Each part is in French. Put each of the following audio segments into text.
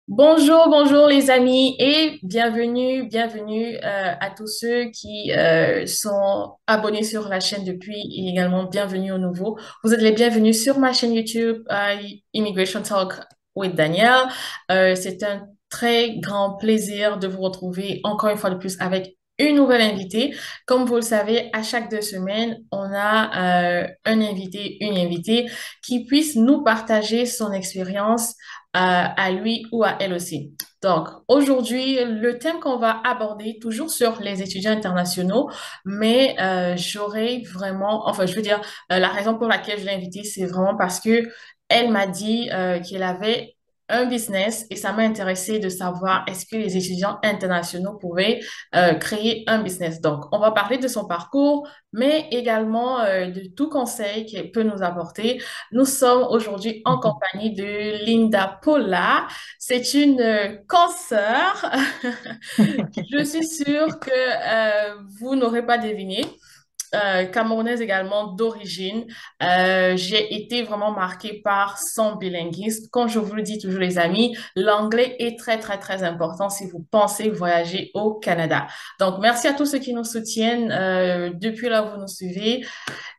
Bonjour, bonjour les amis et bienvenue à tous ceux qui sont abonnés sur la chaîne depuis et également bienvenue aux nouveaux. Vous êtes les bienvenus sur ma chaîne YouTube Immigration Talk with Daniel. C'est un très grand plaisir de vous retrouver encore une fois de plus avec une nouvelle invitée. Comme vous le savez, à chaque 2 semaines, on a un invité, une invitée qui puisse nous partager son expérience à lui ou à elle aussi. Donc, aujourd'hui, le thème qu'on va aborder, toujours sur les étudiants internationaux, mais j'aurais vraiment, enfin, je veux dire, la raison pour laquelle je l'ai invitée, c'est vraiment parce que elle m'a dit qu'elle avait un business et ça m'a intéressé de savoir est-ce que les étudiants internationaux pouvaient créer un business. Donc, on va parler de son parcours, mais également de tout conseil qu'elle peut nous apporter. Nous sommes aujourd'hui en Mhm. compagnie de Linda Paula. C'est une consoeur. Je suis sûre que vous n'aurez pas deviné. Camerounaise également d'origine. J'ai été vraiment marquée par son bilinguisme. Comme je vous le dis toujours, les amis, l'anglais est très, très, très important si vous pensez voyager au Canada. Donc, merci à tous ceux qui nous soutiennent depuis là où vous nous suivez.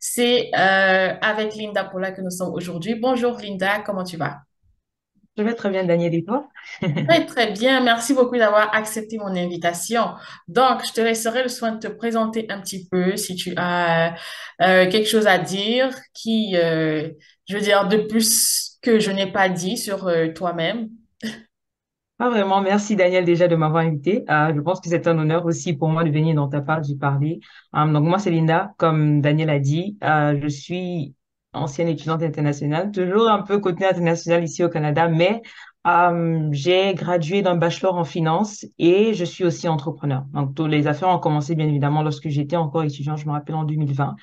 C'est avec Linda Paula que nous sommes aujourd'hui. Bonjour Linda, comment tu vas? Je vais très bien, Daniel, et toi? Très, très bien. Merci beaucoup d'avoir accepté mon invitation. Donc, je te laisserai le soin de te présenter un petit peu si tu as quelque chose à dire je veux dire, de plus que je n'ai pas dit sur toi-même. Pas vraiment, merci Daniel déjà de m'avoir invité. Je pense que c'est un honneur aussi pour moi de venir dans ta part, d'y parler. Donc moi, c'est Linda, comme Daniel a dit. Je suis ancienne étudiante internationale, toujours un peu côté international ici au Canada, mais j'ai gradué d'un bachelor en finance et je suis aussi entrepreneur. Donc toutes les affaires ont commencé bien évidemment lorsque j'étais encore étudiant, je me rappelle en 2020.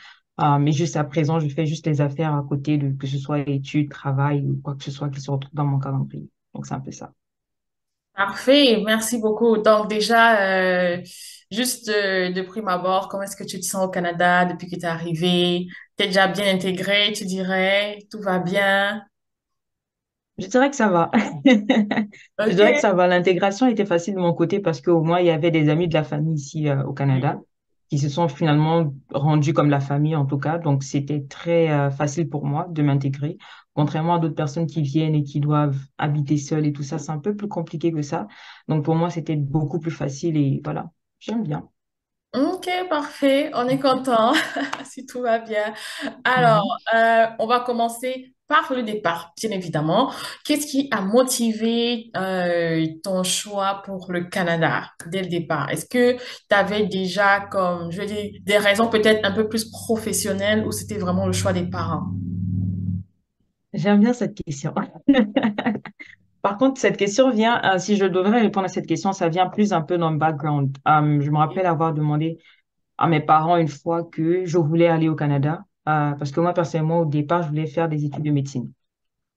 Mais juste à présent, je fais juste les affaires à côté de que ce soit études, travail ou quoi que ce soit qui se retrouve dans mon calendrier. Donc c'est un peu ça. Parfait, merci beaucoup. Donc déjà, juste de prime abord, comment est-ce que tu te sens au Canada depuis que tu es arrivé? T'es déjà bien intégré, tu dirais, tout va bien? Je dirais que ça va. Je dirais que OK. ça va. L'intégration était facile de mon côté parce qu'au moins, il y avait des amis de la famille ici au Canada qui se sont finalement rendus comme la famille en tout cas. Donc, c'était très facile pour moi de m'intégrer. Contrairement à d'autres personnes qui viennent et qui doivent habiter seules et tout ça, c'est un peu plus compliqué que ça. Donc, pour moi, c'était beaucoup plus facile et voilà, j'aime bien. Ok, parfait. On est content si tout va bien. Alors, Mhm. on va commencer par le départ, bien évidemment. Qu'est-ce qui a motivé ton choix pour le Canada dès le départ? Est-ce que tu avais déjà, comme, je veux dire, des raisons peut-être un peu plus professionnelles ou c'était vraiment le choix des parents? J'aime bien cette question. Par contre, cette question vient, si je devrais répondre à cette question, ça vient plus un peu dans le background. Je me rappelle avoir demandé à mes parents une fois que je voulais aller au Canada, parce que moi, personnellement, au départ, je voulais faire des études de médecine.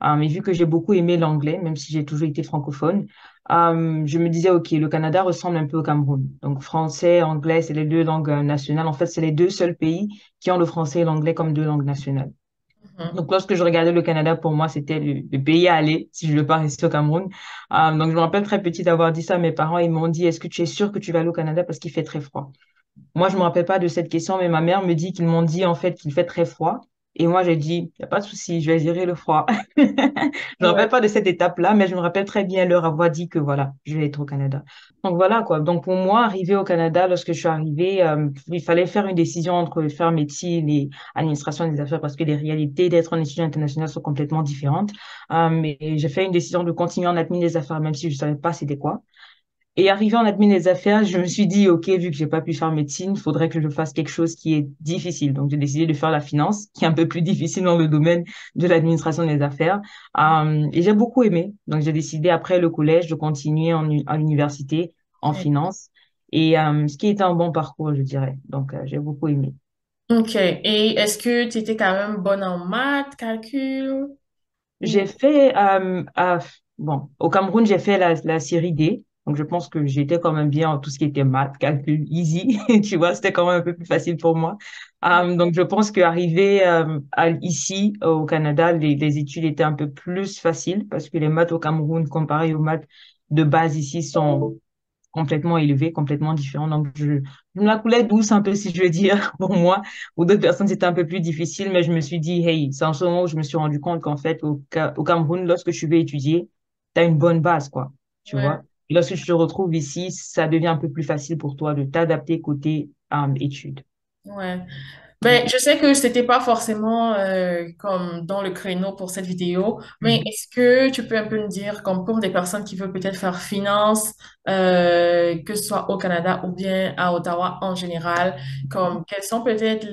Mais vu que j'ai beaucoup aimé l'anglais, même si j'ai toujours été francophone, je me disais, OK, le Canada ressemble un peu au Cameroun. Donc, français, anglais, c'est les deux langues nationales. En fait, c'est les deux seuls pays qui ont le français et l'anglais comme deux langues nationales. Mhm. Donc, lorsque je regardais le Canada, pour moi, c'était le pays à aller si je ne veux pas rester au Cameroun. Donc, je me rappelle très petit d'avoir dit ça à mes parents. Ils m'ont dit, est-ce que tu es sûr que tu vas aller au Canada parce qu'il fait très froid? Moi, je me rappelle pas de cette question, mais ma mère me dit qu'ils m'ont dit en fait qu'il fait très froid. Et moi, j'ai dit, il n'y a pas de souci, je vais gérer le froid. Je me Ouais. rappelle pas de cette étape-là, mais je me rappelle très bien leur avoir dit que voilà, je vais être au Canada. Donc voilà quoi. Donc pour moi, arriver au Canada, lorsque je suis arrivée, il fallait faire une décision entre faire médecine et administration des affaires parce que les réalités d'être un étudiant international sont complètement différentes. Mais j'ai fait une décision de continuer en admin des affaires, même si je savais pas c'était quoi. Et arrivé en admin des affaires, je me suis dit, OK, vu que j'ai pas pu faire médecine, il faudrait que je fasse quelque chose qui est difficile. Donc, j'ai décidé de faire la finance, qui est un peu plus difficile dans le domaine de l'administration des affaires. Et j'ai beaucoup aimé. Donc, j'ai décidé après le collège de continuer à l'université en finance. Et ce qui était un bon parcours, je dirais. Donc, j'ai beaucoup aimé. OK. Et est-ce que tu étais quand même bonne en maths, calcul? J'ai Ou... fait, bon, au Cameroun, j'ai fait la série D. Donc, je pense que j'étais quand même bien en tout ce qui était maths, calcul, easy. Tu vois, c'était quand même un peu plus facile pour moi. Donc, je pense qu'arriver ici, au Canada, les études étaient un peu plus faciles parce que les maths au Cameroun, comparé aux maths de base ici, sont complètement élevées, complètement différents. Donc, je me la coulais douce un peu, si je veux dire, pour moi. Pour d'autres personnes, c'était un peu plus difficile, mais je me suis dit, hey, c'est en ce moment où je me suis rendu compte qu'en fait, au Cameroun, lorsque je vais étudier, tu as une bonne base, quoi. Tu Ouais, vois? Et lorsque tu te retrouves ici, ça devient un peu plus facile pour toi de t'adapter côté études. ouais. Ouais. Ben, je sais que c'était pas forcément comme dans le créneau pour cette vidéo, mais Mhm. est-ce que tu peux un peu me dire, comme pour des personnes qui veulent peut-être faire finance, que ce soit au Canada ou bien à Ottawa en général, comme quelles sont peut-être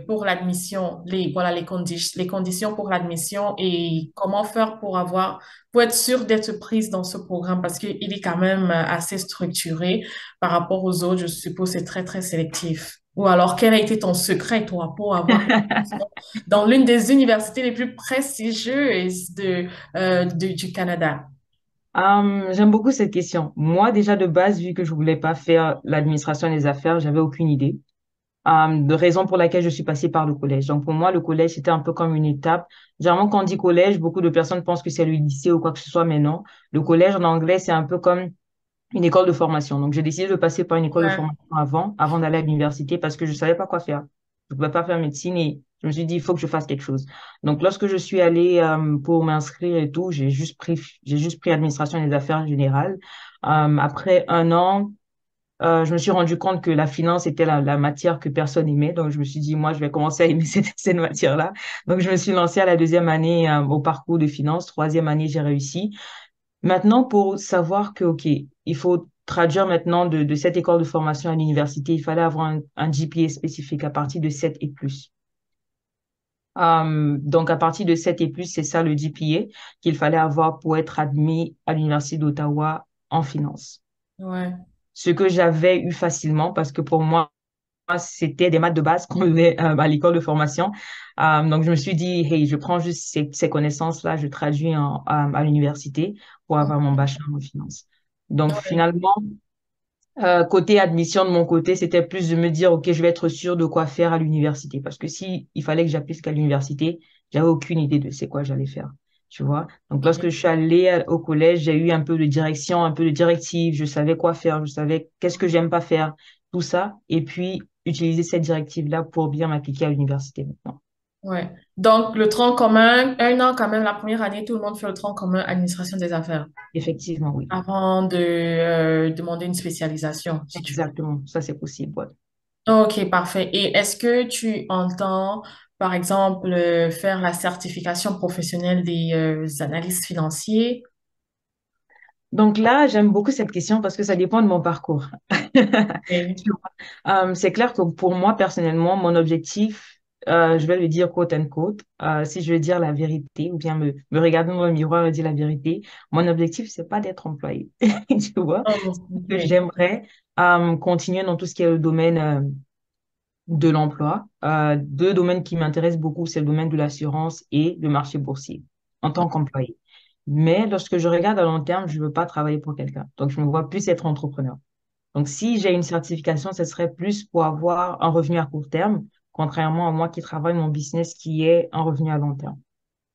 pour l'admission, voilà les conditions pour l'admission et comment faire pour être sûr d'être prise dans ce programme parce qu'il est quand même assez structuré par rapport aux autres, je suppose, c'est très, très sélectif. Ou alors, quel a été ton secret, toi, pour avoir une admission dans l'une des universités les plus prestigieuses du Canada? J'aime beaucoup cette question. Moi, déjà de base, vu que je voulais pas faire l'administration des affaires, j'avais aucune idée. De raison pour laquelle je suis passée par le collège. Donc pour moi, le collège, c'était un peu comme une étape. Généralement, quand on dit collège, beaucoup de personnes pensent que c'est le lycée ou quoi que ce soit, mais non. Le collège en anglais, c'est un peu comme une école de formation. Donc j'ai décidé de passer par une école de Ouais, formation avant d'aller à l'université parce que je savais pas quoi faire. Je pouvais pas faire médecine et je me suis dit, il faut que je fasse quelque chose. Donc lorsque je suis allée pour m'inscrire et tout, j'ai juste pris administration des affaires générales. Après un an, je me suis rendu compte que la finance était la matière que personne aimait. Donc, je me suis dit, moi, je vais commencer à aimer cette matière-là. Donc, je me suis lancée à la deuxième année au parcours de finance. Troisième année, j'ai réussi. Maintenant, pour savoir que, OK, il faut traduire maintenant de cette école de formation à l'université, il fallait avoir un GPA spécifique à partir de 7 et plus. Donc, à partir de 7 et plus, c'est ça le GPA qu'il fallait avoir pour être admis à l'Université d'Ottawa en finance. ouais, Ce que j'avais eu facilement parce que pour moi, c'était des maths de base qu'on faisait à l'école de formation. Donc, je me suis dit, hey, je prends juste ces connaissances-là, je traduis à l'université pour avoir mon bachelor en finance. Donc, ouais, finalement, côté admission de mon côté, c'était plus de me dire, OK, je vais être sûr de quoi faire à l'université. Parce que si il fallait que j'applique à l'université, j'avais aucune idée de c'est quoi j'allais faire. Tu vois? Donc, lorsque je suis allée au collège, j'ai eu un peu de direction, un peu de directive. Je savais quoi faire, je savais qu'est-ce que j'aime pas faire, tout ça. Et puis, utiliser cette directive-là pour bien m'appliquer à l'université maintenant. ouais. Donc, le tronc commun, un an quand même, la première année, tout le monde fait le tronc commun administration des affaires Effectivement, oui. avant de demander une spécialisation, si tu veux. Exactement. Ça, c'est possible. Ouais. Ok, parfait. Et est-ce que tu entends, par exemple, faire la certification professionnelle des analystes financiers? Donc là, j'aime beaucoup cette question parce que ça dépend de mon parcours. Oui. Tu vois, c'est clair que pour moi, personnellement, mon objectif, je vais le dire quote unquote, si je veux dire la vérité ou bien me regarder dans le miroir et dire la vérité, mon objectif, c'est pas d'être employé. Tu vois, Oh, que ok. j'aimerais continuer dans tout ce qui est le domaine de l'emploi. Deux domaines qui m'intéressent beaucoup, c'est le domaine de l'assurance et le marché boursier en tant qu'employé. Mais lorsque je regarde à long terme, je veux pas travailler pour quelqu'un. Donc, je me vois plus être entrepreneur. Donc, si j'ai une certification, ce serait plus pour avoir un revenu à court terme, contrairement à moi qui travaille mon business qui est un revenu à long terme.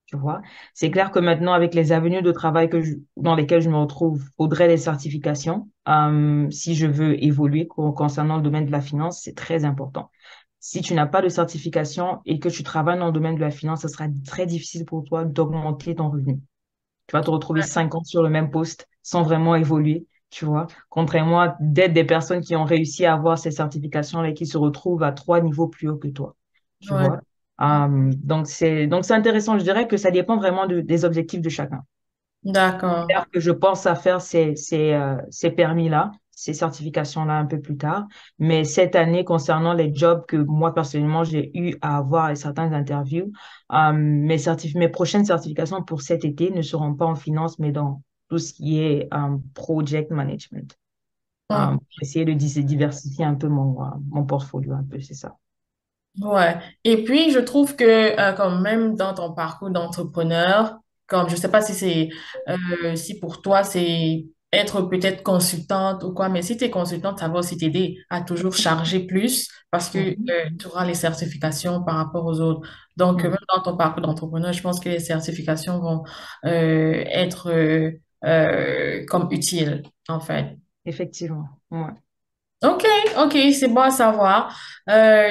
Tu vois? C'est clair que maintenant, avec les avenues de travail dans lesquelles je me retrouve, faudrait des certifications. Si je veux évoluer concernant le domaine de la finance, c'est très important. Si tu n'as pas de certification et que tu travailles dans le domaine de la finance, ce sera très difficile pour toi d'augmenter ton revenu. Tu vas te retrouver 5 ans sur le même poste sans vraiment évoluer, tu vois. Contrairement à d'être des personnes qui ont réussi à avoir ces certifications-là et qui se retrouvent à 3 niveaux plus haut que toi, tu Ouais. vois. Donc c'est intéressant. Je dirais que ça dépend vraiment des objectifs de chacun. D'accord. Que je pense à faire ces permis-là, ces certifications-là un peu plus tard. Mais cette année, concernant les jobs que moi, personnellement, j'ai eu à avoir et certaines interviews, mes prochaines certifications pour cet été ne seront pas en finance, mais dans tout ce qui est project management. Oh, Pour essayer de diversifier un peu mon portfolio, un peu, c'est ça. ouais. Et puis, je trouve que, comme même dans ton parcours d'entrepreneur, comme, je sais pas si si pour toi, c'est être peut-être consultante ou quoi, mais si tu es consultante, ça va aussi t'aider à toujours charger plus parce que Mhm, tu auras les certifications par rapport aux autres. Donc, même mhm. dans ton parcours d'entrepreneur, je pense que les certifications vont être comme utiles, en fait. Effectivement. Ouais. Ok, ok, c'est bon à savoir.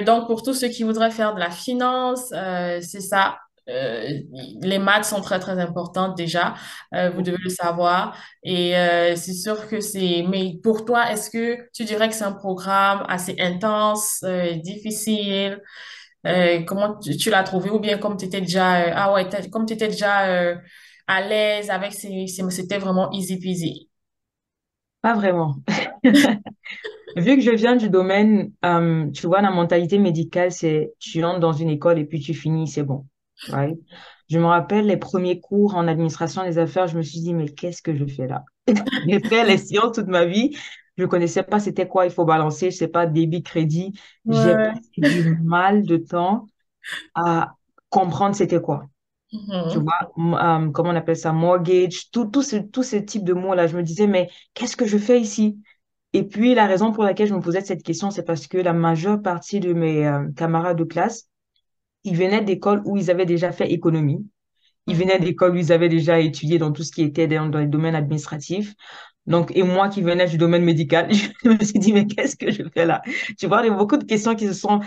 Donc, pour tous ceux qui voudraient faire de la finance, c'est ça. Les maths sont très, très importantes déjà. Vous devez le savoir. Et c'est sûr que c'est... Mais pour toi, est-ce que tu dirais que c'est un programme assez intense, difficile? Comment tu l'as trouvé? Ou bien comme tu étais déjà... ah ouais, comme tu étais déjà à l'aise avec c'était vraiment easy peasy. Pas vraiment. Vu que je viens du domaine, tu vois, la mentalité médicale, c'est tu entres dans une école et puis tu finis, c'est bon. Right? Je me rappelle les premiers cours en administration des affaires, je me suis dit, mais qu'est-ce que je fais là? J'ai fait les sciences toute ma vie. Je connaissais pas c'était quoi il faut balancer, je sais pas, débit, crédit. J'ai Ouais. passé du mal de temps à comprendre c'était quoi. Tu Mhm. vois, comment on appelle ça, mortgage, tout ce type de mots-là. Je me disais, mais qu'est-ce que je fais ici? Et puis, la raison pour laquelle je me posais cette question, c'est parce que la majeure partie de mes camarades de classe, ils venaient d'écoles où ils avaient déjà fait économie. Ils Mhm. venaient d'écoles où ils avaient déjà étudié dans tout ce qui était dans les domaines administratifs. Donc, et moi qui venais du domaine médical, je me suis dit, mais qu'est-ce que je fais là? Tu vois, il y a beaucoup de questions qui se sont,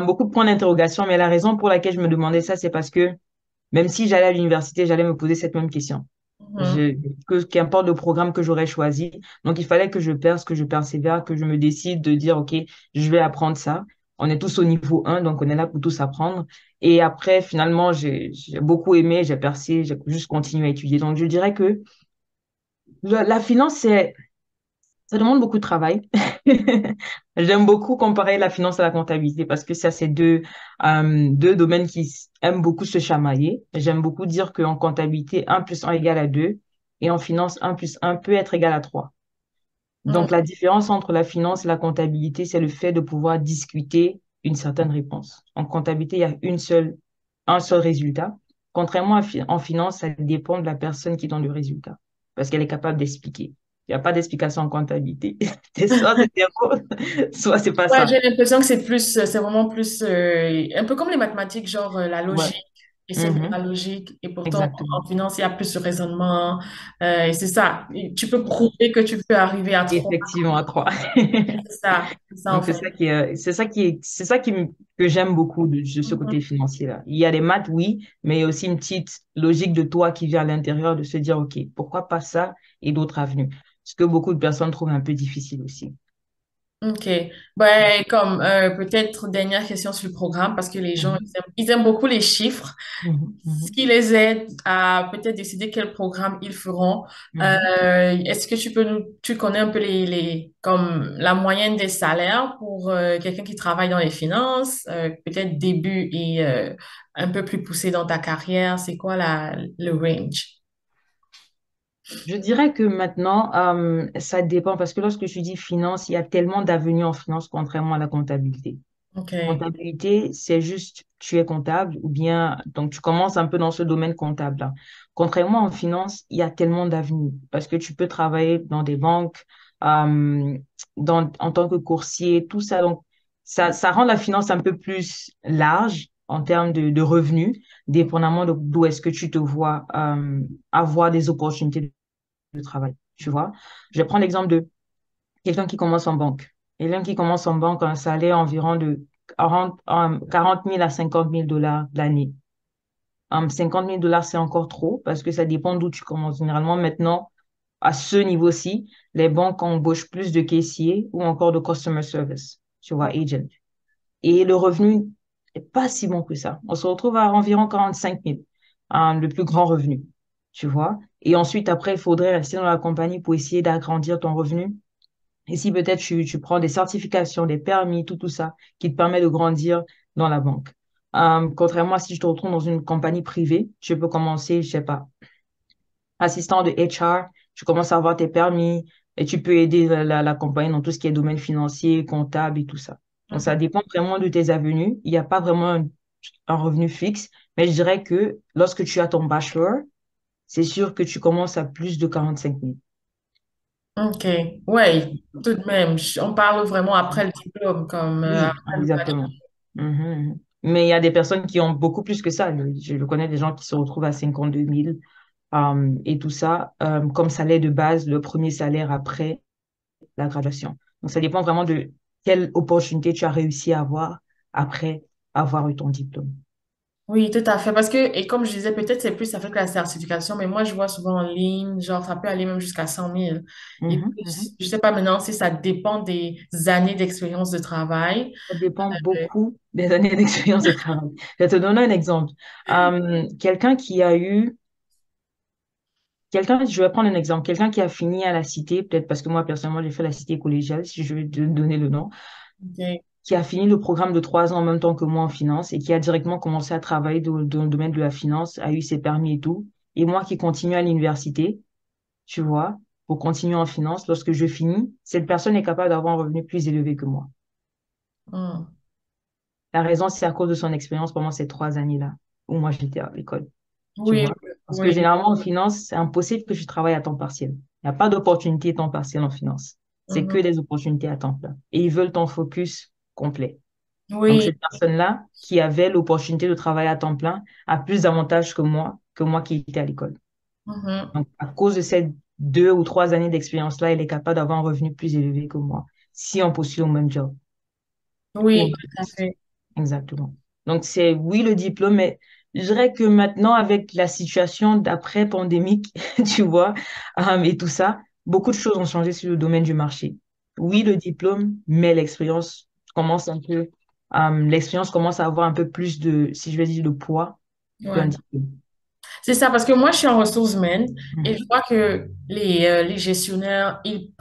beaucoup de points d'interrogation, mais la raison pour laquelle je me demandais ça, c'est parce que même si j'allais à l'université, j'allais me poser cette même question. Mhm. Qu'importe le programme que j'aurais choisi. Donc, il fallait que je perce, que je persévère, que je me décide de dire, OK, je vais apprendre ça. On est tous au niveau 1, donc on est là pour tous apprendre. Et après, finalement, j'ai beaucoup aimé, j'ai percé, j'ai juste continué à étudier. Donc, je dirais que la finance, ça demande beaucoup de travail. J'aime beaucoup comparer la finance à la comptabilité parce que ça, c'est deux domaines qui aiment beaucoup se chamailler. J'aime beaucoup dire qu'en comptabilité, 1 + 1 égale à 2 et en finance, 1 + 1 peut être égal à 3. Mhm. Donc, la différence entre la finance et la comptabilité, c'est le fait de pouvoir discuter une certaine réponse. En comptabilité, il y a un seul résultat. Contrairement en finance, ça dépend de la personne qui donne le résultat parce qu'elle est capable d'expliquer. Il n'y a pas d'explication en comptabilité. C'est soit c'est zéro, soit c'est pas Ouais, ça. j'ai l'impression que c'est plus, c'est vraiment plus, un peu comme les mathématiques, genre la Ouais. logique, essayer de mettre la Mhm. logique. Et pourtant, Exactement. en finance, il y a plus de raisonnement. Et c'est ça. Et tu peux prouver que tu peux arriver à trois. Effectivement, à 3. C'est ça en Donc, fait. c'est ça que j'aime beaucoup de ce côté financier-là. Il y a des maths, oui, mais il y a aussi une petite logique de toi qui vient à l'intérieur de se dire, OK, pourquoi pas ça et d'autres avenues? Ce que beaucoup de personnes trouvent un peu difficile aussi. Ok. Ben, comme peut-être dernière question sur le programme, parce que les gens, Mhm, ils aiment beaucoup les chiffres, mhm, ce mhm, qui les aide à peut-être décider quel programme ils feront. mhm. Est-ce que tu connais un peu comme la moyenne des salaires pour quelqu'un qui travaille dans les finances, peut-être début et un peu plus poussé dans ta carrière, c'est quoi le range? Je dirais que maintenant, ça dépend parce que lorsque je dis finance, il y a tellement d'avenues en finance contrairement à la comptabilité. Ok. Comptabilité, c'est juste tu es comptable ou bien donc tu commences un peu dans ce domaine comptable-là. Contrairement en finance, il y a tellement d'avenues parce que tu peux travailler dans des banques, euh, en tant que coursier, tout ça. Donc, ça rend la finance un peu plus large en termes de revenus, dépendamment d'où est-ce que tu te vois avoir des opportunités de travail. Tu vois, je vais prendre l'exemple de quelqu'un qui commence en banque. Quelqu'un qui commence en banque a un salaire environ de 40 000 à 50 000 dollars l'année. 50 000 dollars, c'est encore trop parce que ça dépend d'où tu commences. Généralement, maintenant, à ce niveau-ci, les banques embauchent plus de caissiers ou encore de customer service, tu vois, agent. Et le revenu n'est pas si bon que ça. On se retrouve à environ 45 000, le plus grand revenu, tu vois. Et ensuite, après, il faudrait rester dans la compagnie pour essayer d'agrandir ton revenu. Et si peut-être tu prends des certifications, des permis, tout ça, qui te permet de grandir dans la banque. Contrairement à si tu te retrouves dans une compagnie privée, tu peux commencer, je sais pas, assistant de HR, tu commences à avoir tes permis et tu peux aider la compagnie dans tout ce qui est domaine financier, comptable et tout ça. Donc, ça dépend vraiment de tes avenues. Il n'y a pas vraiment un revenu fixe, mais je dirais que lorsque tu as ton bachelor, c'est sûr que tu commences à plus de 45 000. Ok, ouais, tout de même. On parle vraiment après le diplôme, comme Oui, après le bachelor. exactement. Mhm. Mais il y a des personnes qui ont beaucoup plus que ça. Je connais des gens qui se retrouvent à 52 000 et tout ça, comme salaire de base, le premier salaire après la graduation. Donc, ça dépend vraiment de quelle opportunité tu as réussi à avoir après avoir eu ton diplôme. Oui, tout à fait. Parce que, et comme je disais, peut-être c'est plus avec la certification, mais moi, je vois souvent en ligne, genre, ça peut aller même jusqu'à 100 000. Et Mhm, plus, mhm. je sais pas maintenant si ça dépend des années d'expérience de travail. Ça dépend Euh, beaucoup des années d'expérience de travail. Je vais te donner un exemple. Quelqu'un qui a eu Quelqu'un, je vais prendre un exemple, quelqu'un qui a fini à la cité, peut-être parce que moi, personnellement, j'ai fait la cité collégiale, si je vais te donner le nom, ok. qui a fini le programme de 3 ans en même temps que moi en finance et qui a directement commencé à travailler dans le domaine de la finance, a eu ses permis et tout. Et moi qui continue à l'université, tu vois, pour continuer en finance, lorsque je finis, cette personne est capable d'avoir un revenu plus élevé que moi. Hmm. La raison, c'est à cause de son expérience pendant ces 3 années-là où moi j'étais à l'école. Tu Oui, vois. Parce que oui. généralement, en finance, c'est impossible que je travaille à temps partiel. Il n'y a pas d'opportunité temps partiel en finance. C'est que Mhm. des opportunités à temps plein. Et ils veulent ton focus complet. Donc, Oui. cette personne-là, qui avait l'opportunité de travailler à temps plein, a plus d'avantages que moi qui étais à l'école. Mhm. Donc, à cause de ces 2 ou 3 années d'expérience-là, il est capable d'avoir un revenu plus élevé que moi, si on postule au même job ou au Oui, même tout à poste. fait. Exactement. Donc, c'est oui le diplôme, mais je dirais que maintenant, avec la situation d'après-pandémique, tu vois, et tout ça, beaucoup de choses ont changé sur le domaine du marché. Oui, le diplôme, mais l'expérience commence à avoir un peu plus de, si je vais dire, de poids qu'un Ouais. diplôme. C'est ça, parce que moi, je suis en ressources humaines et je Mhm. vois que les gestionnaires, ils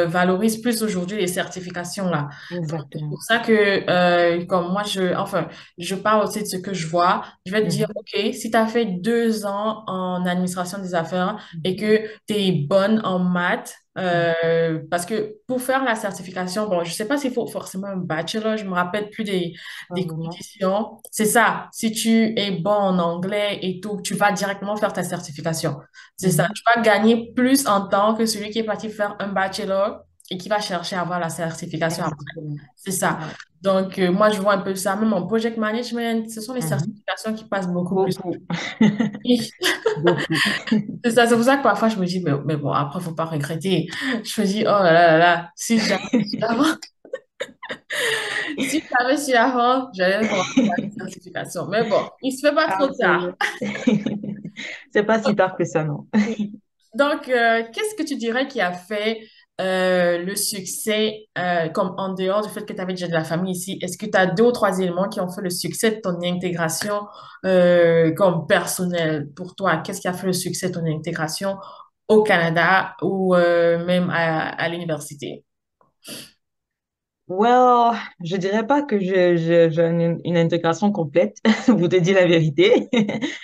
valorisent plus aujourd'hui les certifications là. Donc, c'est Exactement. pour ça que, comme moi, je parle aussi de ce que je vois. Je vais te dire, Mhm. OK, si tu as fait 2 ans en administration des affaires et Mhm. que tu es bonne en maths, Mhm. parce que pour faire la certification, bon, je sais pas s'il faut forcément un bachelor, je me rappelle plus Pas des vraiment. conditions. C'est ça. Si tu es bon en anglais et tout, tu vas directement faire ta certification. C'est ça. Mhm. Tu vas gagner plus en temps que celui qui est parti faire un bachelor et qui va chercher à avoir la certification après. Exactement. C'est ça. Ouais. Donc, moi, je vois un peu ça. Même en project management, ce sont les Mhm. certifications qui passent beaucoup plus. Beaucoup. Oui. Beaucoup. C'est ça. C'est pour ça que parfois, je me dis, mais bon, après, faut pas regretter. Je me dis, oh là là là là, si j'avais su avant, si j'avais su avant, j'allais commencer la certification. Mais bon, il se fait pas Ah, trop tard. c'est pas si tard que ça, non. Oui. Donc, qu'est-ce que tu dirais qui a fait le succès, comme en dehors du fait que tu avais déjà de la famille ici, est-ce que tu as 2 ou 3 éléments qui ont fait le succès de ton intégration comme personnel pour toi? Qu'est-ce qui a fait le succès de ton intégration au Canada ou même à l'université? Well, je dirais pas que j'ai une intégration complète, pour te dire la vérité,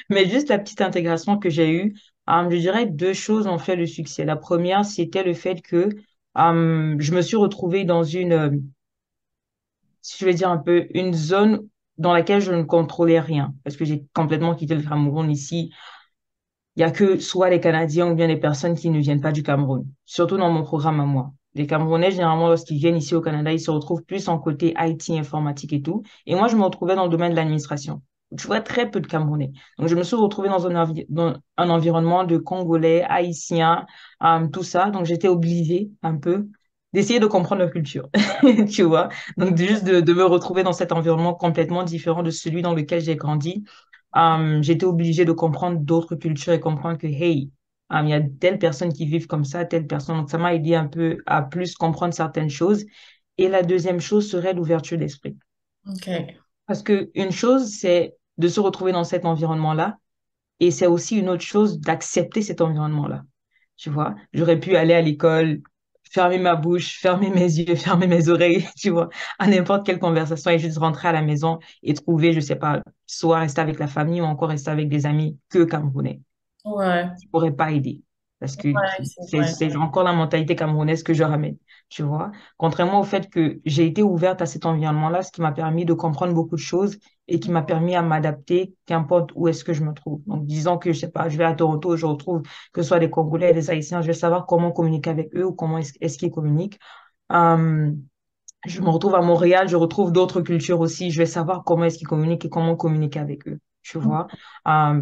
mais juste la petite intégration que j'ai eue. Je dirais 2 choses ont fait le succès. La première, c'était le fait que je me suis retrouvée dans si je vais dire un peu, une zone dans laquelle je ne contrôlais rien, parce que j'ai complètement quitté le Cameroun ici. Il y a que soit les Canadiens ou bien les personnes qui ne viennent pas du Cameroun, surtout dans mon programme à moi. Les Camerounais, généralement, lorsqu'ils viennent ici au Canada, ils se retrouvent plus en côté IT, informatique et tout. Et moi, je me retrouvais dans le domaine de l'administration. Tu vois très peu de Camerounais. Donc, je me suis retrouvée dans un environnement de Congolais, Haïtiens, tout ça. Donc, j'étais obligée un peu d'essayer de comprendre leur culture, tu vois. Donc, juste de me retrouver dans cet environnement complètement différent de celui dans lequel j'ai grandi. J'étais obligée de comprendre d'autres cultures et comprendre que, hey, il y a telle personne qui vivent comme ça, telle personne. Donc, ça m'a aidé un peu à plus comprendre certaines choses. Et la deuxième chose serait l'ouverture d'esprit. OK. Parce que une chose, c'est de se retrouver dans cet environnement-là. Et c'est aussi une autre chose d'accepter cet environnement-là. Tu vois, j'aurais pu aller à l'école, fermer ma bouche, fermer mes yeux, fermer mes oreilles, tu vois, à n'importe quelle conversation et juste rentrer à la maison et trouver, je sais pas, soit rester avec la famille ou encore rester avec des amis que camerounais. Ouais. Ça pourrait pas aider. parce que Ouais, c'est vrai. c'est encore la mentalité camerounaise que je ramène, tu vois. Contrairement au fait que j'ai été ouverte à cet environnement-là, ce qui m'a permis de comprendre beaucoup de choses et qui m'a permis à m'adapter, qu'importe où est-ce que je me trouve. Donc, disons que, je sais pas, je vais à Toronto, je retrouve que ce soit des Congolais, des Haïtiens, je vais savoir comment communiquer avec eux ou comment est-ce qu'ils communiquent. Euh, je me retrouve à Montréal, je retrouve d'autres cultures aussi. Je vais savoir comment est-ce qu'ils communiquent et comment communiquer avec eux. Tu vois.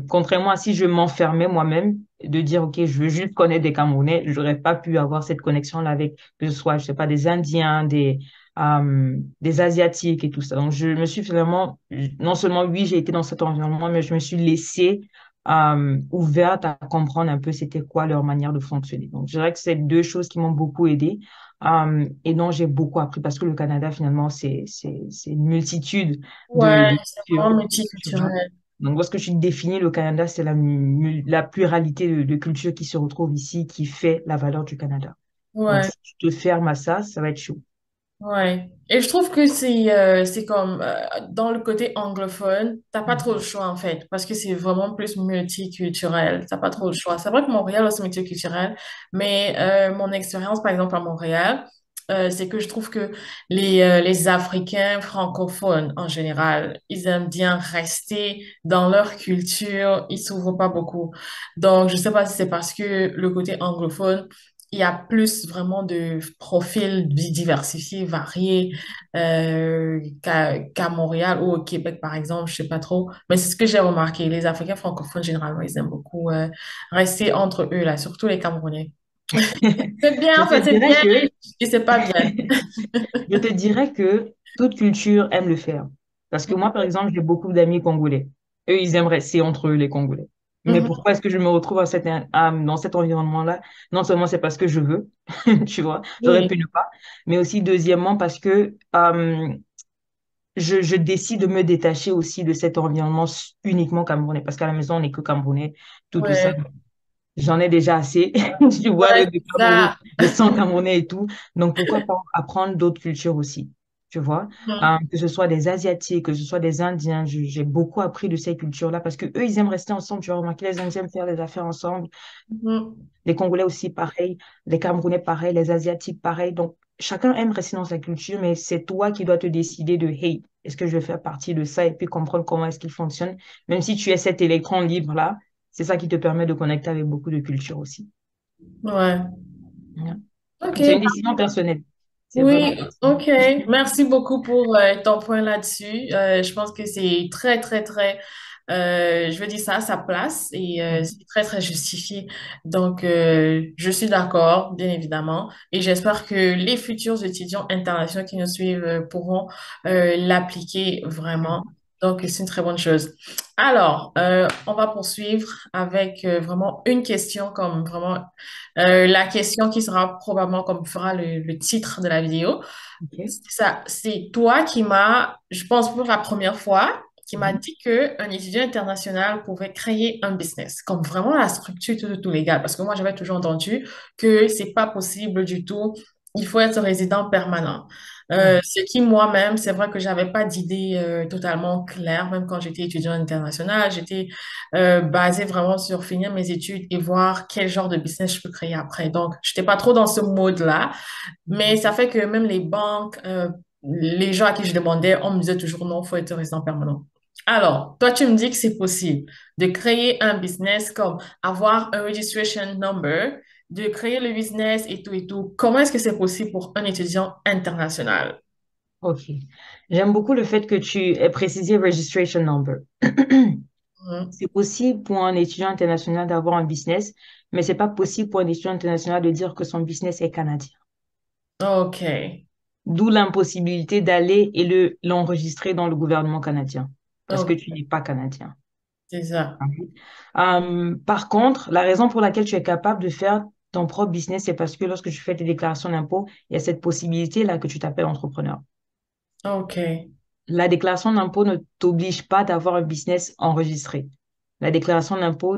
Contrairement à si je m'enfermais moi-même, de dire, OK, je veux juste connaître des Camerounais, j'aurais pas pu avoir cette connexion-là avec, que ce soit, je sais pas, des Indiens, des Asiatiques et tout ça. Donc, je me suis finalement, non seulement, oui, j'ai été dans cet environnement, mais je me suis laissée ouverte à comprendre un peu c'était quoi leur manière de fonctionner. Donc, je dirais que c'est deux choses qui m'ont beaucoup aidée. Et dont j'ai beaucoup appris parce que le Canada, finalement, c'est une multitude Ouais, de c'est cultures, vraiment tu vois. multiculturel. Donc, lorsque tu définis le Canada, c'est la pluralité de cultures qui se retrouvent ici qui fait la valeur du Canada. Donc, Ouais. si tu te fermes à ça va être chaud. Ouais. Et je trouve que c'est comme dans le côté anglophone, t'as pas trop le Mhm. choix en fait, parce que c'est vraiment plus multiculturel. T'as pas trop le choix. C'est vrai que Montréal aussi multiculturel, mais mon expérience par exemple à Montréal, c'est que je trouve que les Africains francophones en général, ils aiment bien rester dans leur culture, ils s'ouvrent pas beaucoup. Donc je sais pas si c'est parce que le côté anglophone il y a plus vraiment de profils diversifiés, variés qu'à Montréal ou au Québec, par exemple, je sais pas trop. Mais c'est ce que j'ai remarqué. Les Africains francophones, généralement, ils aiment beaucoup rester entre eux, là, surtout les Camerounais. C'est bien, Je en te fait, c'est dirais bien que et c'est pas bien. Je te dirais que toute culture aime le faire. Parce que moi, par exemple, j'ai beaucoup d'amis congolais. Eux, ils aiment rester entre eux, les Congolais. Mais Mhm. pourquoi est-ce que je me retrouve dans cet environnement-là? Non seulement c'est parce que je veux, tu vois, j'aurais Oui, pu ne pas, mais aussi deuxièmement parce que je décide de me détacher aussi de cet environnement uniquement camerounais. Parce qu'à la maison, on n'est que camerounais, tout ça. ouais, J'en ai déjà assez. Tu vois, ouais, le c'est ça. le sang camerounais et tout. Donc, pourquoi pas apprendre d'autres cultures aussi? Tu vois, Mhm. que ce soit des Asiatiques, que ce soit des Indiens, j'ai beaucoup appris de ces cultures-là parce que eux, ils aiment rester ensemble. Tu vas remarquer, les Indiens aiment faire des affaires ensemble. Mhm. Les Congolais aussi, pareil. Les Camerounais, pareil. Les Asiatiques, pareil. Donc, chacun aime rester dans sa culture, mais c'est toi qui dois te décider de, hey, est-ce que je vais faire partie de ça et puis comprendre comment est-ce qu'il fonctionne. Même si tu es cet électron libre-là, c'est ça qui te permet de connecter avec beaucoup de cultures aussi. Ouais. Ouais. OK. Donc, c'est une décision personnelle. C'est vraiment Oui, personnel. OK. Merci beaucoup pour ton point là-dessus. Je pense que c'est très, très, très, je veux dire ça à sa place et Mhm. c'est très, très justifié. Donc, je suis d'accord, bien évidemment, et j'espère que les futurs étudiants internationaux qui nous suivent pourront l'appliquer vraiment. Mhm. Donc, c'est une très bonne chose. Alors, on va poursuivre avec vraiment une question comme vraiment la question qui sera probablement comme fera le titre de la vidéo. OK. C'est ça, c'est toi qui m'as, je pense pour la première fois, qui m'a Mhm. dit que un étudiant international pouvait créer un business, comme vraiment la structure tout légal. Parce que moi, j'avais toujours entendu que c'est pas possible du tout. Il faut être résident permanent. Mhm. Ce qui, moi-même, c'est vrai que j'avais pas d'idée totalement claire, même quand j'étais étudiant international. J'étais basée vraiment sur finir mes études et voir quel genre de business je peux créer après. Donc, j'étais pas trop dans ce mode-là. Mais ça fait que même les banques, les gens à qui je demandais, on me disait toujours non, faut être résident permanent. Alors, toi, tu me dis que c'est possible de créer un business comme avoir un registration number, de créer le business et tout et tout. Comment est-ce que c'est possible pour un étudiant international? OK. J'aime beaucoup le fait que tu aies précisé registration number. Mhm. C'est possible pour un étudiant international d'avoir un business, mais c'est pas possible pour un étudiant international de dire que son business est canadien. OK, D'où l'impossibilité d'aller et l'enregistrer dans le gouvernement canadien, parce que tu OK, n'es pas canadien. c'est ça. Par contre, la raison pour laquelle tu es capable de faire ton propre business, c'est parce que lorsque tu fais tes déclarations d'impôts, il y a cette possibilité-là que tu t'appelles entrepreneur. OK, La déclaration d'impôt ne t'oblige pas d'avoir un business enregistré. La déclaration d'impôt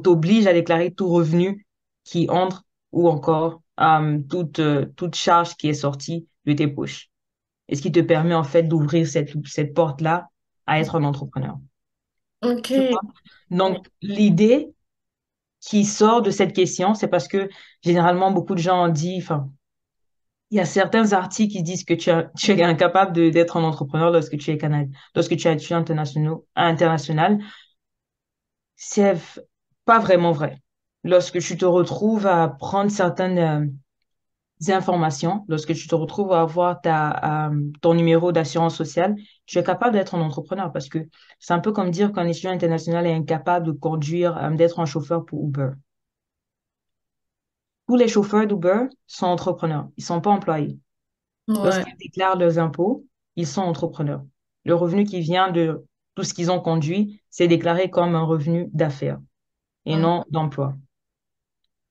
t'oblige à déclarer tout revenu qui entre ou encore toute charge qui est sortie de tes poches. Et ce qui te permet en fait d'ouvrir cette porte-là à être un entrepreneur. Tu OK. vois? Donc, l'idée, qui sort de cette question, c'est parce que généralement, beaucoup de gens ont dit, enfin, il y a certains articles qui disent que tu es incapable d'être un entrepreneur lorsque tu es Canadien, lorsque tu es étudiant international. C'est pas vraiment vrai. Lorsque tu te retrouves à prendre certaines informations, lorsque tu te retrouves à avoir ton numéro d'assurance sociale, tu es capable d'être un entrepreneur parce que c'est un peu comme dire qu'un étudiant international est incapable de conduire, d'être un chauffeur pour Uber. Tous les chauffeurs d'Uber sont entrepreneurs. Ils sont pas employés. Ouais. Lorsqu'ils déclarent leurs impôts, ils sont entrepreneurs. Le revenu qui vient de tout ce qu'ils ont conduit, c'est déclaré comme un revenu d'affaires et Hum, non d'emploi.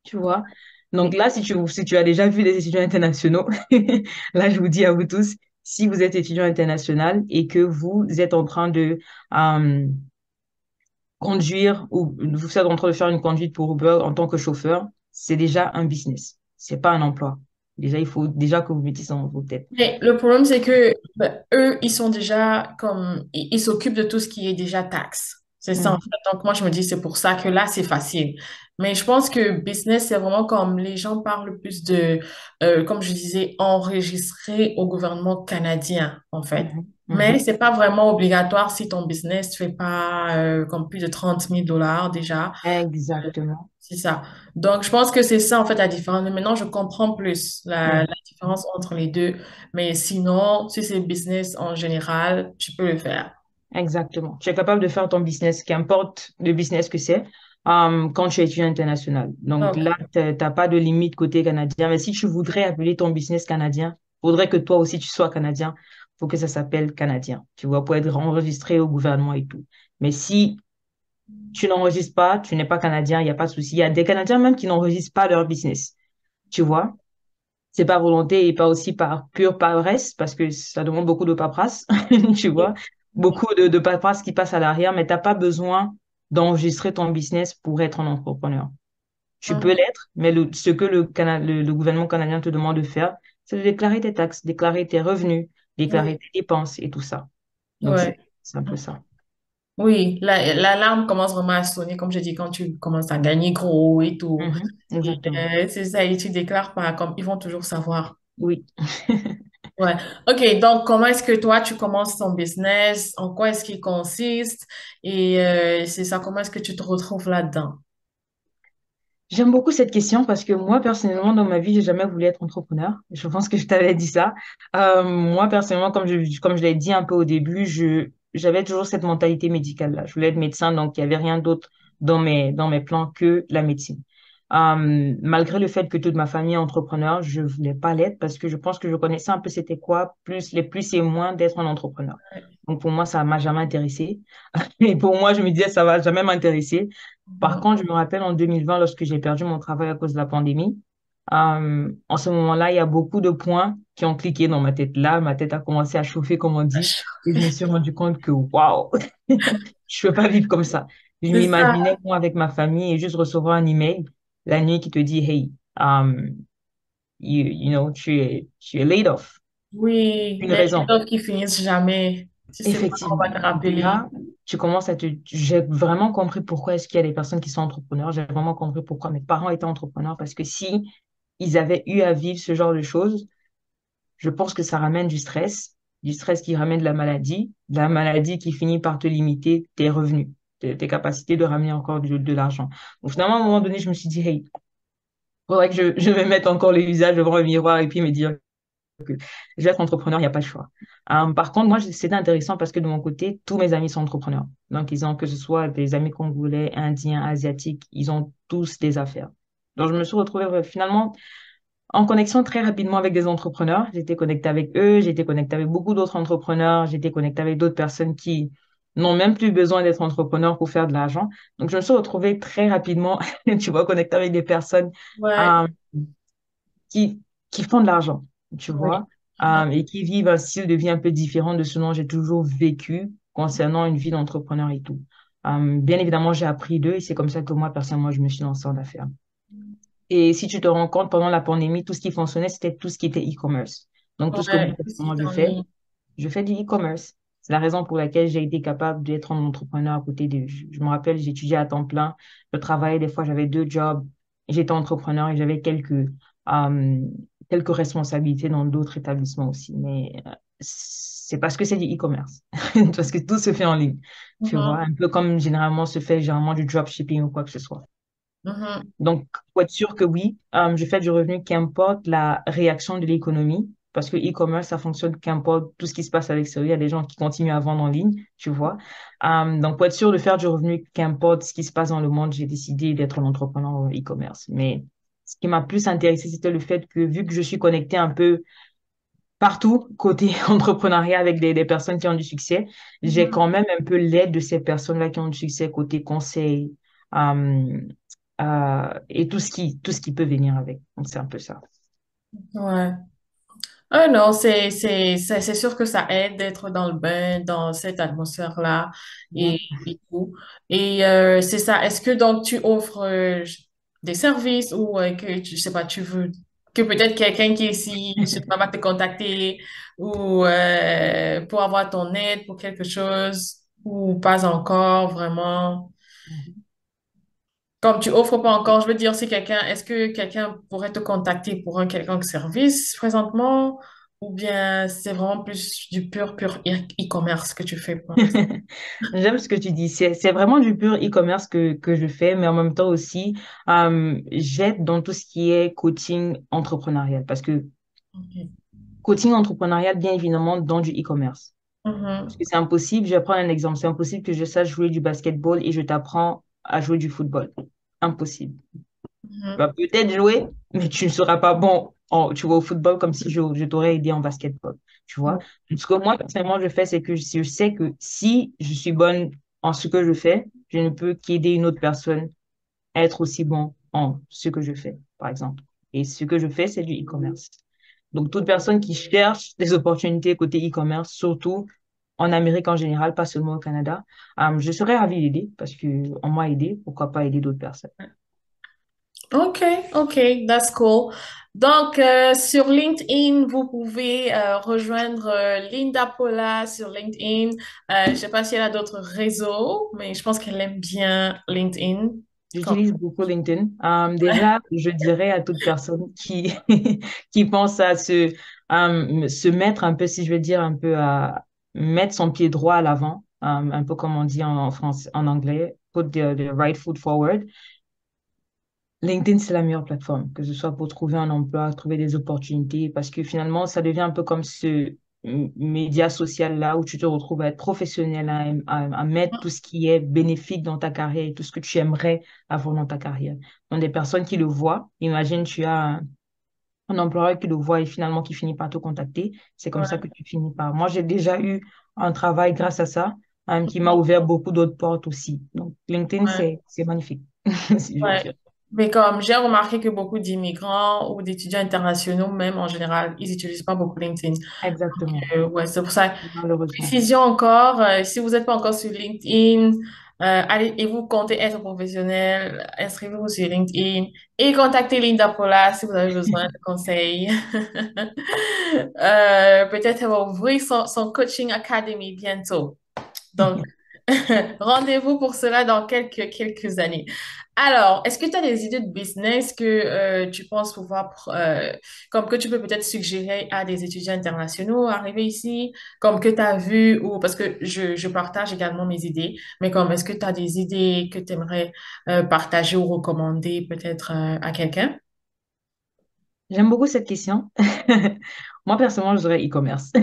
Tu vois? Donc oui. là, si tu as déjà vu des étudiants internationaux, là, je vous dis à vous tous, si vous êtes étudiant international et que vous êtes en train de euh, conduire ou vous êtes en train de faire une conduite pour Uber en tant que chauffeur, c'est déjà un business. C'est pas un emploi. Déjà, il faut déjà que vous mettiez ça dans vos têtes. Mais le problème, c'est que ben, eux, ils sont déjà comme, ils s'occupent de tout ce qui est déjà taxe. C'est ça, en Mhm, fait. Donc, moi, je me dis, c'est pour ça que là, c'est facile. Mais je pense que business, c'est vraiment comme les gens parlent plus de, comme je disais, enregistrer au gouvernement canadien, en fait. mhm, Mais mhm. c'est pas vraiment obligatoire si ton business ne fait pas comme plus de 30 000 $ déjà. Exactement. C'est ça. Donc, je pense que c'est ça, en fait, la différence. Mais maintenant, je comprends plus la Mhm. différence entre les deux. Mais sinon, si c'est business en général, tu peux le faire. Exactement. Tu es capable de faire ton business, qu'importe le business que c'est, quand tu es étudiant international. Donc là, OK. tu n'as pas de limite côté canadien. Mais si tu voudrais appeler ton business canadien, faudrait que toi aussi tu sois canadien. Faut que ça s'appelle canadien. Tu vois, pour être enregistré au gouvernement et tout. Mais si tu n'enregistres pas, tu n'es pas canadien, il n'y a pas de souci. Il y a des Canadiens même qui n'enregistrent pas leur business. Tu vois? C'est par volonté et pas aussi par pure paresse, parce que ça demande beaucoup de paperasse, tu vois, beaucoup de paperasse qui passe à l'arrière, mais t'as pas besoin d'enregistrer ton business pour être un entrepreneur. Tu peux Hum, l'être, mais ce que le gouvernement canadien te demande de faire, c'est de déclarer tes taxes, déclarer tes revenus, déclarer Oui. tes dépenses et tout ça. Donc, Ouais. c'est un peu ça. Oui, l'alarme commence vraiment à sonner, comme je dis, quand tu commences à gagner gros et tout. Mhm, Et, exactement. c'est ça, et tu déclares pas, comme ils vont toujours savoir. Oui. Ouais. OK, donc comment est-ce que toi, tu commences ton business? En quoi est-ce qu'il consiste? Et c'est ça, comment est-ce que tu te retrouves là-dedans? J'aime beaucoup cette question parce que moi, personnellement, dans ma vie, j'ai jamais voulu être entrepreneur. Je pense que je t'avais dit ça. Moi, personnellement, comme je l'ai dit un peu au début, j'avais toujours cette mentalité médicale-là. Je voulais être médecin, donc il n'y avait rien d'autre dans mes plans que la médecine. Malgré le fait que toute ma famille est entrepreneur, je voulais pas l'être parce que je pense que je connaissais un peu c'était quoi, plus les plus et moins d'être un entrepreneur. Donc pour moi, ça m'a jamais intéressé. Et pour moi, je me disais, ça va jamais m'intéresser. Par Mhm. contre, je me rappelle en 2020, lorsque j'ai perdu mon travail à cause de la pandémie, en ce moment-là, il y a beaucoup de points qui ont cliqué dans ma tête. Là, ma tête a commencé à chauffer, comme on dit, et je me suis rendu compte que, waouh, je peux pas vivre comme ça. Je C'est ça. m'imaginais, moi, avec ma famille, et juste recevoir un email la nuit qui te dit, hey, you know, tu es laid off. Oui, Une les raison. choses qui finissent jamais. Tu sais pas, on va Effectivement. te Donc rappeler. là, tu commences j'ai vraiment compris pourquoi est-ce qu'il y a des personnes qui sont entrepreneurs. J'ai vraiment compris pourquoi mes parents étaient entrepreneurs parce que si ils avaient eu à vivre ce genre de choses, je pense que ça ramène du stress qui ramène de la maladie qui finit par te limiter tes revenus, tes capacités de ramener encore de l'argent. Donc finalement, à un moment donné, je me suis dit, hey, faudrait que je me mette encore le visage devant le miroir et puis me dire que je vais être entrepreneur, il n'y a pas de choix. Par contre, moi, c'était intéressant parce que de mon côté, tous mes amis sont entrepreneurs. Donc, ils ont, que ce soit des amis congolais, indiens, asiatiques, ils ont tous des affaires. Donc, je me suis retrouvée finalement en connexion très rapidement avec des entrepreneurs. J'étais connectée avec eux, j'étais connectée avec beaucoup d'autres entrepreneurs, j'étais connectée avec d'autres personnes qui n'ont même plus besoin d'être entrepreneurs pour faire de l'argent. Donc, je me suis retrouvée très rapidement, tu vois, connectée avec des personnes Ouais, euh, qui, qui font de l'argent, tu oui. vois, et qui vivent un style de vie un peu différent de ce dont j'ai toujours vécu concernant une vie d'entrepreneur et tout. Bien évidemment, j'ai appris d'eux et c'est comme ça que moi, personnellement, je me suis lancée en affaires. Et si tu te rends compte, pendant la pandémie, tout ce qui fonctionnait, c'était tout ce qui était e-commerce. Donc, tout ce que moi, Ouais, tout ce qui personnellement, est en ligne. je fais du e-commerce. C'est la raison pour laquelle j'ai été capable d'être un entrepreneur à côté de... Je me rappelle, j'étudiais à temps plein, je travaillais des fois, j'avais deux jobs, j'étais entrepreneur et j'avais euh, quelques responsabilités dans d'autres établissements aussi. Mais c'est parce que c'est du e-commerce, parce que tout se fait en ligne, tu vois, Mhm, un peu comme généralement se fait généralement du dropshipping ou quoi que ce soit. mhm, Donc, pour être sûr que oui, je fais du revenu qu'importe la réaction de l'économie, parce que e-commerce, ça fonctionne qu'importe tout ce qui se passe à l'extérieur. Il y a des gens qui continuent à vendre en ligne, tu vois. Donc, pour être sûr de faire du revenu qu'importe ce qui se passe dans le monde, j'ai décidé d'être un entrepreneur en e-commerce. Mais ce qui m'a plus intéressé, c'était le fait que vu que je suis connectée un peu partout côté entrepreneuriat avec des personnes qui ont du succès, j'ai mhm. quand même un peu l'aide de ces personnes-là qui ont du succès côté conseil euh, et tout ce qui peut venir avec. Donc, c'est un peu ça. Ouais. Ah non, c'est sûr que ça aide d'être dans le bain, dans cette atmosphère-là Ouais. et tout. Et c'est ça. Est-ce que donc tu offres des services ou que je sais pas, tu veux que peut-être quelqu'un qui est ici, je sais pas, va te contacter ou pour avoir ton aide pour quelque chose ou pas encore vraiment? Comme tu offres pas encore, je veux dire, si quelqu'un, est-ce que quelqu'un pourrait te contacter pour un quelconque service présentement, ou bien c'est vraiment plus du pur e-commerce que tu fais pour l'instant? J'aime ce que tu dis. C'est vraiment du pur e-commerce que je fais, mais en même temps aussi, j'aide dans tout ce qui est coaching entrepreneurial. Parce que Ok. coaching entrepreneurial, bien évidemment, dans du e-commerce. Parce Mhm, que c'est impossible, je vais prendre un exemple, c'est impossible que je sache jouer du basketball et je t'apprends à jouer du football. Impossible. Tu mhm. vas peut-être jouer, mais tu ne seras pas bon tu vois, au football comme si je t'aurais aidé en basketball. Tu vois? Ce que moi, personnellement, je fais, c'est que je sais que si je suis bonne en ce que je fais, je ne peux qu'aider une autre personne à être aussi bon en ce que je fais, par exemple. Et ce que je fais, c'est du e-commerce. Donc, toute personne qui cherche des opportunités côté e-commerce, surtout en Amérique en général, pas seulement au Canada, je serais ravie d'aider parce que on m'a aidé, pourquoi pas aider d'autres personnes. Ok, ok, that's cool. Donc, sur LinkedIn, vous pouvez rejoindre Linda Paula sur LinkedIn. Je ne sais pas si elle a d'autres réseaux, mais je pense qu'elle aime bien LinkedIn. Comme- J'utilise beaucoup LinkedIn. Déjà, je dirais à toute personne qui pense à se mettre un peu, si je veux dire, un peu à mettre son pied droit à l'avant, un peu comme on dit en français, en anglais, put the right foot forward. LinkedIn, c'est la meilleure plateforme, que ce soit pour trouver un emploi, trouver des opportunités, parce que finalement, ça devient un peu comme ce média social-là où tu te retrouves à être professionnel, à mettre tout ce qui est bénéfique dans ta carrière et tout ce que tu aimerais avoir dans ta carrière. Donc, des personnes qui le voient, imagine, tu as un employeur qui le voit et finalement qui finit par te contacter, c'est comme ça Ouais. que tu finis par. Moi, j'ai déjà eu un travail grâce à ça, qui m'a ouvert beaucoup d'autres portes aussi. Donc, LinkedIn, Ouais. c'est magnifique, si je veux Ouais. dire. Mais comme j'ai remarqué que beaucoup d'immigrants ou d'étudiants internationaux, même en général, ils n'utilisent pas beaucoup LinkedIn. Exactement. Ouais, c'est pour ça. Malheureusement. Précision encore, si vous n'êtes pas encore sur LinkedIn, allez et vous comptez être professionnel, inscrivez-vous sur LinkedIn et contactez Linda Paula si vous avez besoin de conseils. Peut-être elle va ouvrir son coaching academy bientôt. Donc, rendez-vous pour cela dans quelques années. Alors, est-ce que tu as des idées de business que tu penses pouvoir, comme que tu peux peut-être suggérer à des étudiants internationaux arrivés ici, comme que tu as vu, ou parce que je partage également mes idées, mais comme est-ce que tu as des idées que tu aimerais partager ou recommander peut-être à quelqu'un? J'aime beaucoup cette question. Moi, personnellement, je dirais e-commerce.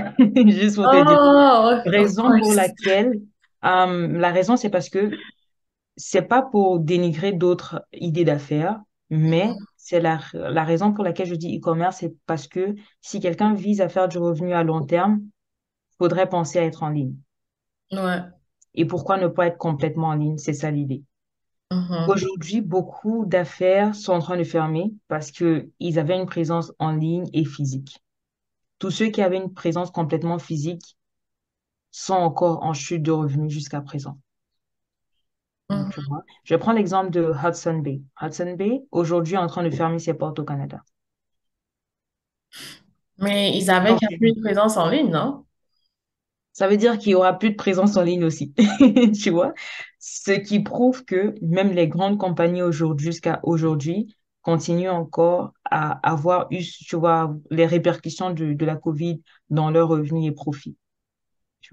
Juste pour te dire. Oh, of Raison pour course. laquelle, la raison, c'est parce que c'est pas pour dénigrer d'autres idées d'affaires, mais c'est la raison pour laquelle je dis e-commerce, c'est parce que si quelqu'un vise à faire du revenu à long terme, faudrait penser à être en ligne. Ouais. Et pourquoi ne pas être complètement en ligne? C'est ça l'idée. Mhm. Aujourd'hui, beaucoup d'affaires sont en train de fermer parce que ils avaient une présence en ligne et physique. Tous ceux qui avaient une présence complètement physique sont encore en chute de revenus jusqu'à présent. Donc, tu Mhm. vois. Je prends l'exemple de Hudson Bay. Hudson Bay, aujourd'hui, est en train de fermer ses portes au Canada. Mais ils avaient Donc, quand même une présence en ligne, non? Ça veut dire qu'il y aura plus de présence en ligne aussi, tu vois? Ce qui prouve que même les grandes compagnies aujourd'hui, jusqu'à aujourd'hui, continuent encore à avoir eu, tu vois, les répercussions de la COVID dans leurs revenus et profits.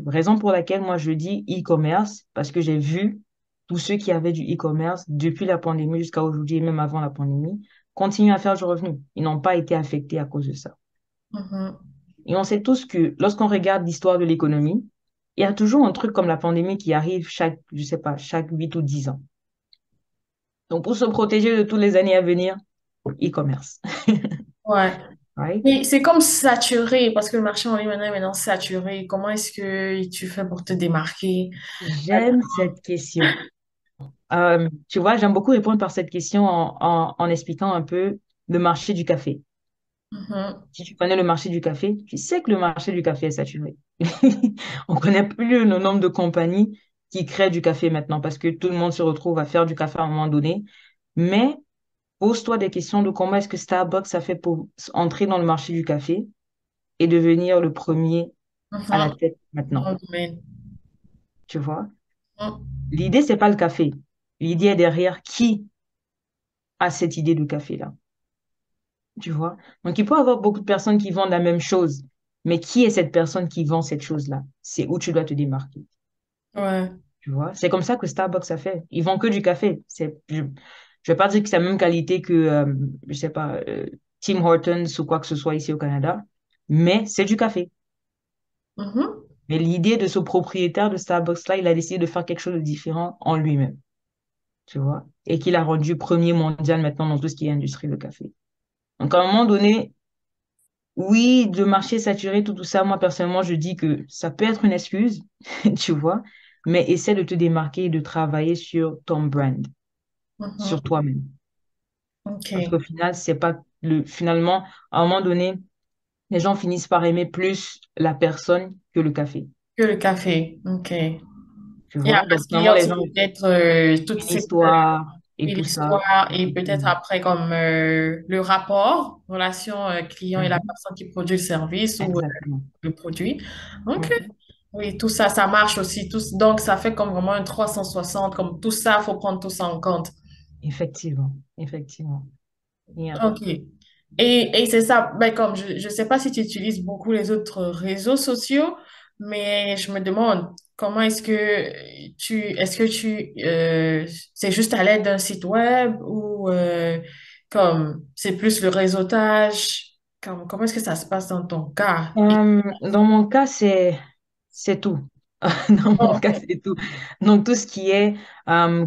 Raison pour laquelle moi je dis e-commerce, parce que j'ai vu tous ceux qui avaient du e-commerce depuis la pandémie jusqu'à aujourd'hui et même avant la pandémie continuent à faire du revenu. Ils n'ont pas été affectés à cause de ça. Mhm. Et on sait tous que lorsqu'on regarde l'histoire de l'économie, il y a toujours un truc comme la pandémie qui arrive chaque, je sais pas, chaque 8 ou 10 ans. Donc, pour se protéger de toutes les années à venir, e-commerce. Ouais. Right? Mais c'est comme saturé, parce que le marché en ligne maintenant est maintenant saturé. Comment est-ce que tu fais pour te démarquer? J'aime cette question. Tu vois, j'aime beaucoup répondre par cette question en expliquant un peu le marché du café. Mhm. Si tu connais le marché du café, tu sais que le marché du café est saturé. On connaît plus le nombre de compagnies qui créent du café maintenant parce que tout le monde se retrouve à faire du café à un moment donné. Mais pose-toi des questions de comment est-ce que Starbucks a fait pour entrer dans le marché du café et devenir le premier à la Mhm. tête maintenant. Dans le domaine. Tu vois? Mhm. L'idée, c'est pas le café. L'idée est derrière qui a cette idée de café-là. Tu vois? Donc, il peut y avoir beaucoup de personnes qui vendent la même chose, mais qui est cette personne qui vend cette chose-là? C'est où tu dois te démarquer. Ouais. Tu vois? C'est comme ça que Starbucks a fait. Ils vendent que du café. Je vais pas dire que c'est la même qualité que, je sais pas, Tim Hortons ou quoi que ce soit ici au Canada, mais c'est du café. Mhm. Mais l'idée de ce propriétaire de Starbucks-là, il a décidé de faire quelque chose de différent en lui-même, tu vois? Et qu'il a rendu premier mondial maintenant dans tout ce qui est industrie de café. Donc, à un moment donné, oui, de marché saturé, tout ça, moi, personnellement, je dis que ça peut être une excuse, tu vois, mais essaie de te démarquer et de travailler sur ton brand, sur Mhm. toi-même. Parce OK. qu'au final, c'est pas finalement, à un moment donné, les gens finissent par aimer plus la personne que le café, Que le café. OK. Et tu vois. après Donc, ce qu'il y vraiment, a les aussi gens, peut-être toute une cette histoire et et tout ça, l'histoire et peut-être effectivement. après comme le rapport, relation client et la Mhm. personne qui produit le service ou Exactement. le produit. OK. Mhm. Oui, tout ça, ça marche aussi. Donc, ça fait comme vraiment un 360. Comme tout ça, il faut prendre tout ça en compte. Effectivement. Effectivement. Yeah. OK. Et c'est ça, ben, comme je ne sais pas si tu utilises beaucoup les autres réseaux sociaux, mais je me demande comment est-ce que c'est juste à l'aide d'un site web ou comme c'est plus le réseautage, comment est-ce que ça se passe dans ton cas? Dans mon cas, c'est tout. Dans mon cas, OK. c'est tout. Donc, tout ce qui est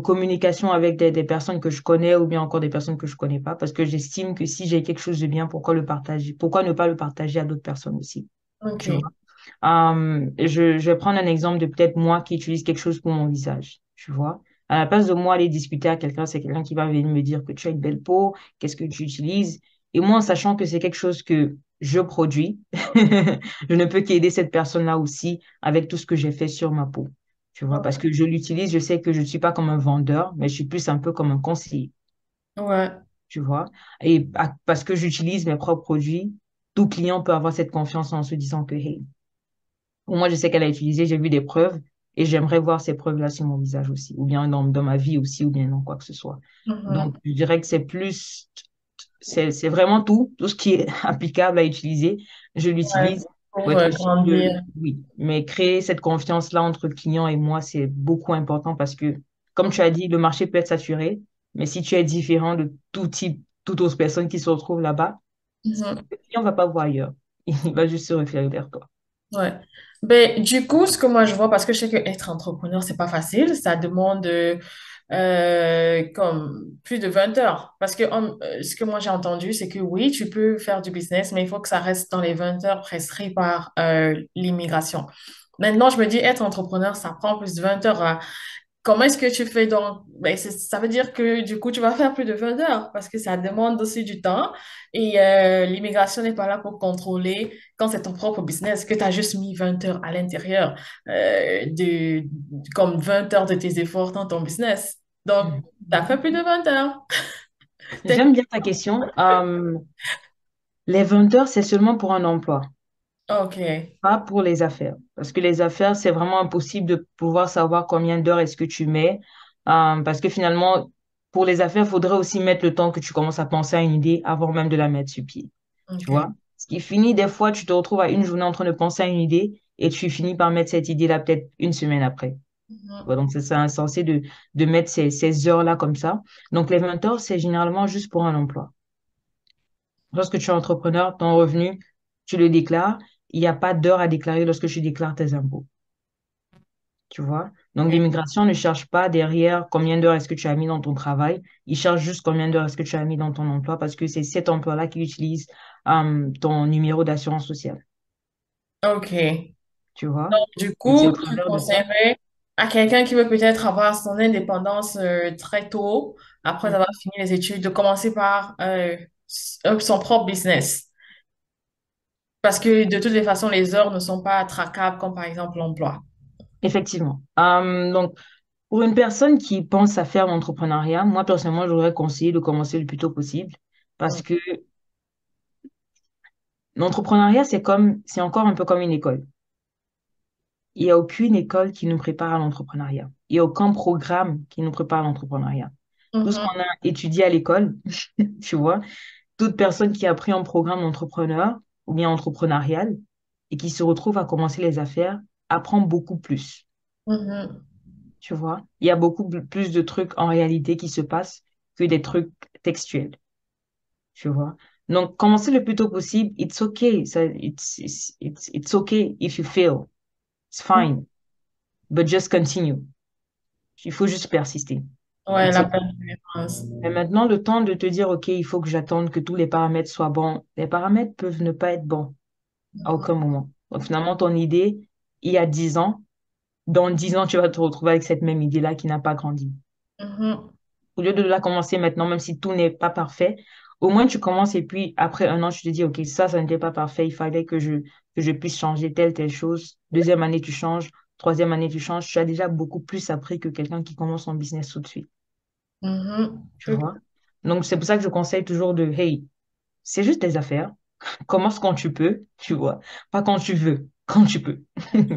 communication avec des personnes que je connais ou bien encore des personnes que je connais pas, parce que j'estime que si j'ai quelque chose de bien, pourquoi le partager? Pourquoi ne pas le partager à d'autres personnes aussi? Tu vois? OK. Je vais prendre un exemple de peut-être moi qui utilise quelque chose pour mon visage. Tu vois? À la place de moi aller discuter à quelqu'un, c'est quelqu'un qui va venir me dire que tu as une belle peau, qu'est-ce que tu utilises? Et moi, en sachant que c'est quelque chose que je produis, je ne peux qu'aider cette personne-là aussi avec tout ce que j'ai fait sur ma peau. Tu vois? Parce que je l'utilise, je sais que je ne suis pas comme un vendeur, mais je suis plus un peu comme un conseiller. Ouais. Tu vois? Et parce que j'utilise mes propres produits, tout client peut avoir cette confiance en se disant que, hey, pour moi, je sais qu'elle a utilisé, j'ai vu des preuves et j'aimerais voir ces preuves-là sur mon visage aussi, ou bien dans ma vie aussi, ou bien dans quoi que ce soit. Mhm. Donc, je dirais que c'est vraiment tout ce qui est applicable à utiliser, je Ouais. l'utilise pour Pour être sûr de, grandir. oui, mais créer cette confiance-là entre le client et moi, c'est beaucoup important parce que, comme tu as dit, le marché peut être saturé, mais si tu es différent de tout type, toute autre personne qui se retrouve là-bas, Mhm. le client va pas voir ailleurs. Il va juste se référer vers toi. Ouais. Ben, du coup, ce que moi je vois, parce que je sais que être entrepreneur, c'est pas facile, ça demande comme plus de 20 heures. Parce que ce que moi j'ai entendu, c'est que oui, tu peux faire du business, mais il faut que ça reste dans les 20 heures prescrites par l'immigration. Maintenant, je me dis, être entrepreneur, ça prend plus de 20 heures. Comment est-ce que tu fais donc? Ben, ça veut dire que du coup, tu vas faire plus de 20 heures parce que ça demande aussi du temps et l'immigration n'est pas là pour contrôler quand c'est ton propre business, que tu as juste mis 20 heures à l'intérieur comme 20 heures de tes efforts dans ton business. Donc, tu as fait plus de 20 heures. T'es- J'aime bien ta question. Les 20 heures, c'est seulement pour un emploi. Ok. Pas pour les affaires. Parce que les affaires, c'est vraiment impossible de pouvoir savoir combien d'heures est-ce que tu mets. Parce que finalement, pour les affaires, il faudrait aussi mettre le temps que tu commences à penser à une idée avant même de la mettre sur pied. Tu Ok. vois? Ce qui finit, des fois, tu te retrouves à une journée en train de penser à une idée et tu finis par mettre cette idée-là peut-être une semaine après. Tu Mhm. vois, donc, c'est insensé de mettre ces heures-là comme ça. Donc, les 20 heures, c'est généralement juste pour un emploi. Lorsque tu es entrepreneur, ton revenu, tu le déclares. Il n'y a pas d'heures à déclarer lorsque tu déclares tes impôts. Tu vois? Donc, l'immigration ne cherche pas derrière combien d'heures est-ce que tu as mis dans ton travail. Il cherche juste combien d'heures est-ce que tu as mis dans ton emploi parce que c'est cet emploi-là qui utilise ton numéro d'assurance sociale. Ok. Tu vois? Donc, du Donc, c'est coup, au tu travers de ça. conseillerais à quelqu'un qui veut peut-être avoir son indépendance très tôt, après avoir fini les études, de commencer par son propre business. Parce que de toutes les façons, les heures ne sont pas traquables comme par exemple l'emploi. Effectivement. Donc, pour une personne qui pense à faire l'entrepreneuriat, moi, personnellement, j'aurais conseillé de commencer le plus tôt possible parce Mm. que l'entrepreneuriat, c'est encore un peu comme une école. Il n'y a aucune école qui nous prépare à l'entrepreneuriat. Il n'y a aucun programme qui nous prépare à l'entrepreneuriat. Tout ce Mhm, qu'on a étudié à l'école, tu vois, toute personne qui a pris un programme d'entrepreneur ou bien entrepreneurial et qui se retrouve à commencer les affaires apprend beaucoup plus, mhm. tu vois. Il y a beaucoup plus de trucs en réalité qui se passent que des trucs textuels, tu vois. Donc, commencer le plus tôt possible, it's okay. It's okay if you fail. It's fine. But just continue. Il faut juste persister. Ouais, It's la okay. persévérance. Et maintenant, le temps de te dire, OK, il faut que j'attende que tous les paramètres soient bons. Les paramètres peuvent ne pas être bons à aucun moment. Donc, finalement, ton idée, il y a 10 ans, dans 10 ans, tu vas te retrouver avec cette même idée-là qui n'a pas grandi. Mhm, Au lieu de la commencer maintenant, même si tout n'est pas parfait, au moins tu commences et puis après un an, tu te dis, OK, ça n'était pas parfait, il fallait que je puisse changer telle chose. Deuxième année, tu changes. Troisième année, tu changes. Tu as déjà beaucoup plus appris que quelqu'un qui commence son business tout de suite. mhm. Tu vois? Donc, c'est pour ça que je conseille toujours de, hey, c'est juste des affaires. Commence quand tu peux, tu vois. Pas quand tu veux, quand tu peux.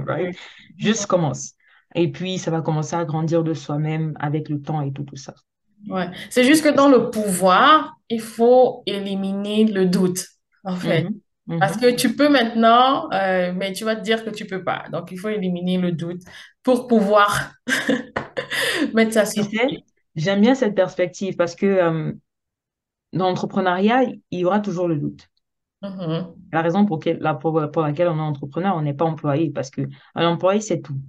Right? Juste commence. Et puis, ça va commencer à grandir de soi-même avec le temps et tout ça. Ouais. C'est juste que dans le pouvoir, il faut éliminer le doute, en fait. Mhm, Parce mhm. que tu peux maintenant, mais tu vas te dire que tu peux pas. Donc, il faut éliminer le doute pour pouvoir mettre ça Tu sur sais, pied. j'aime bien cette perspective parce que dans l'entrepreneuriat, il y aura toujours le doute. Mhm, La raison pour laquelle on est entrepreneur, on n'est pas employé parce que un employé, c'est tout.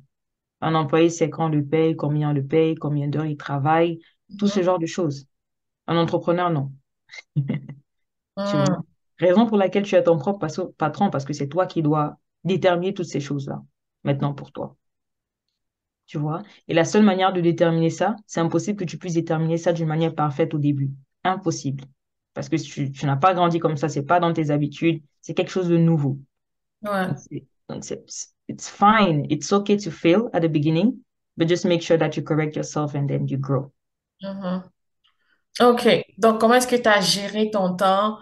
Un employé, c'est quand on le paye, combien on le paye, combien d'heures il travaille, tout ce mhm, genre de choses. Un entrepreneur, non. Tu vois? mhm, Raison pour laquelle tu es ton propre patron, parce que c'est toi qui dois déterminer toutes ces choses-là, maintenant pour toi. Tu vois? Et la seule manière de déterminer ça, c'est impossible que tu puisses déterminer ça d'une manière parfaite au début. Impossible. Parce que tu n'as pas grandi comme ça, c'est pas dans tes habitudes, c'est quelque chose de nouveau. ouais, Donc, it's fine. It's okay to fail at the beginning, but just make sure that you correct yourself and then you grow. mhm. OK. Donc, comment est-ce que tu as géré ton temps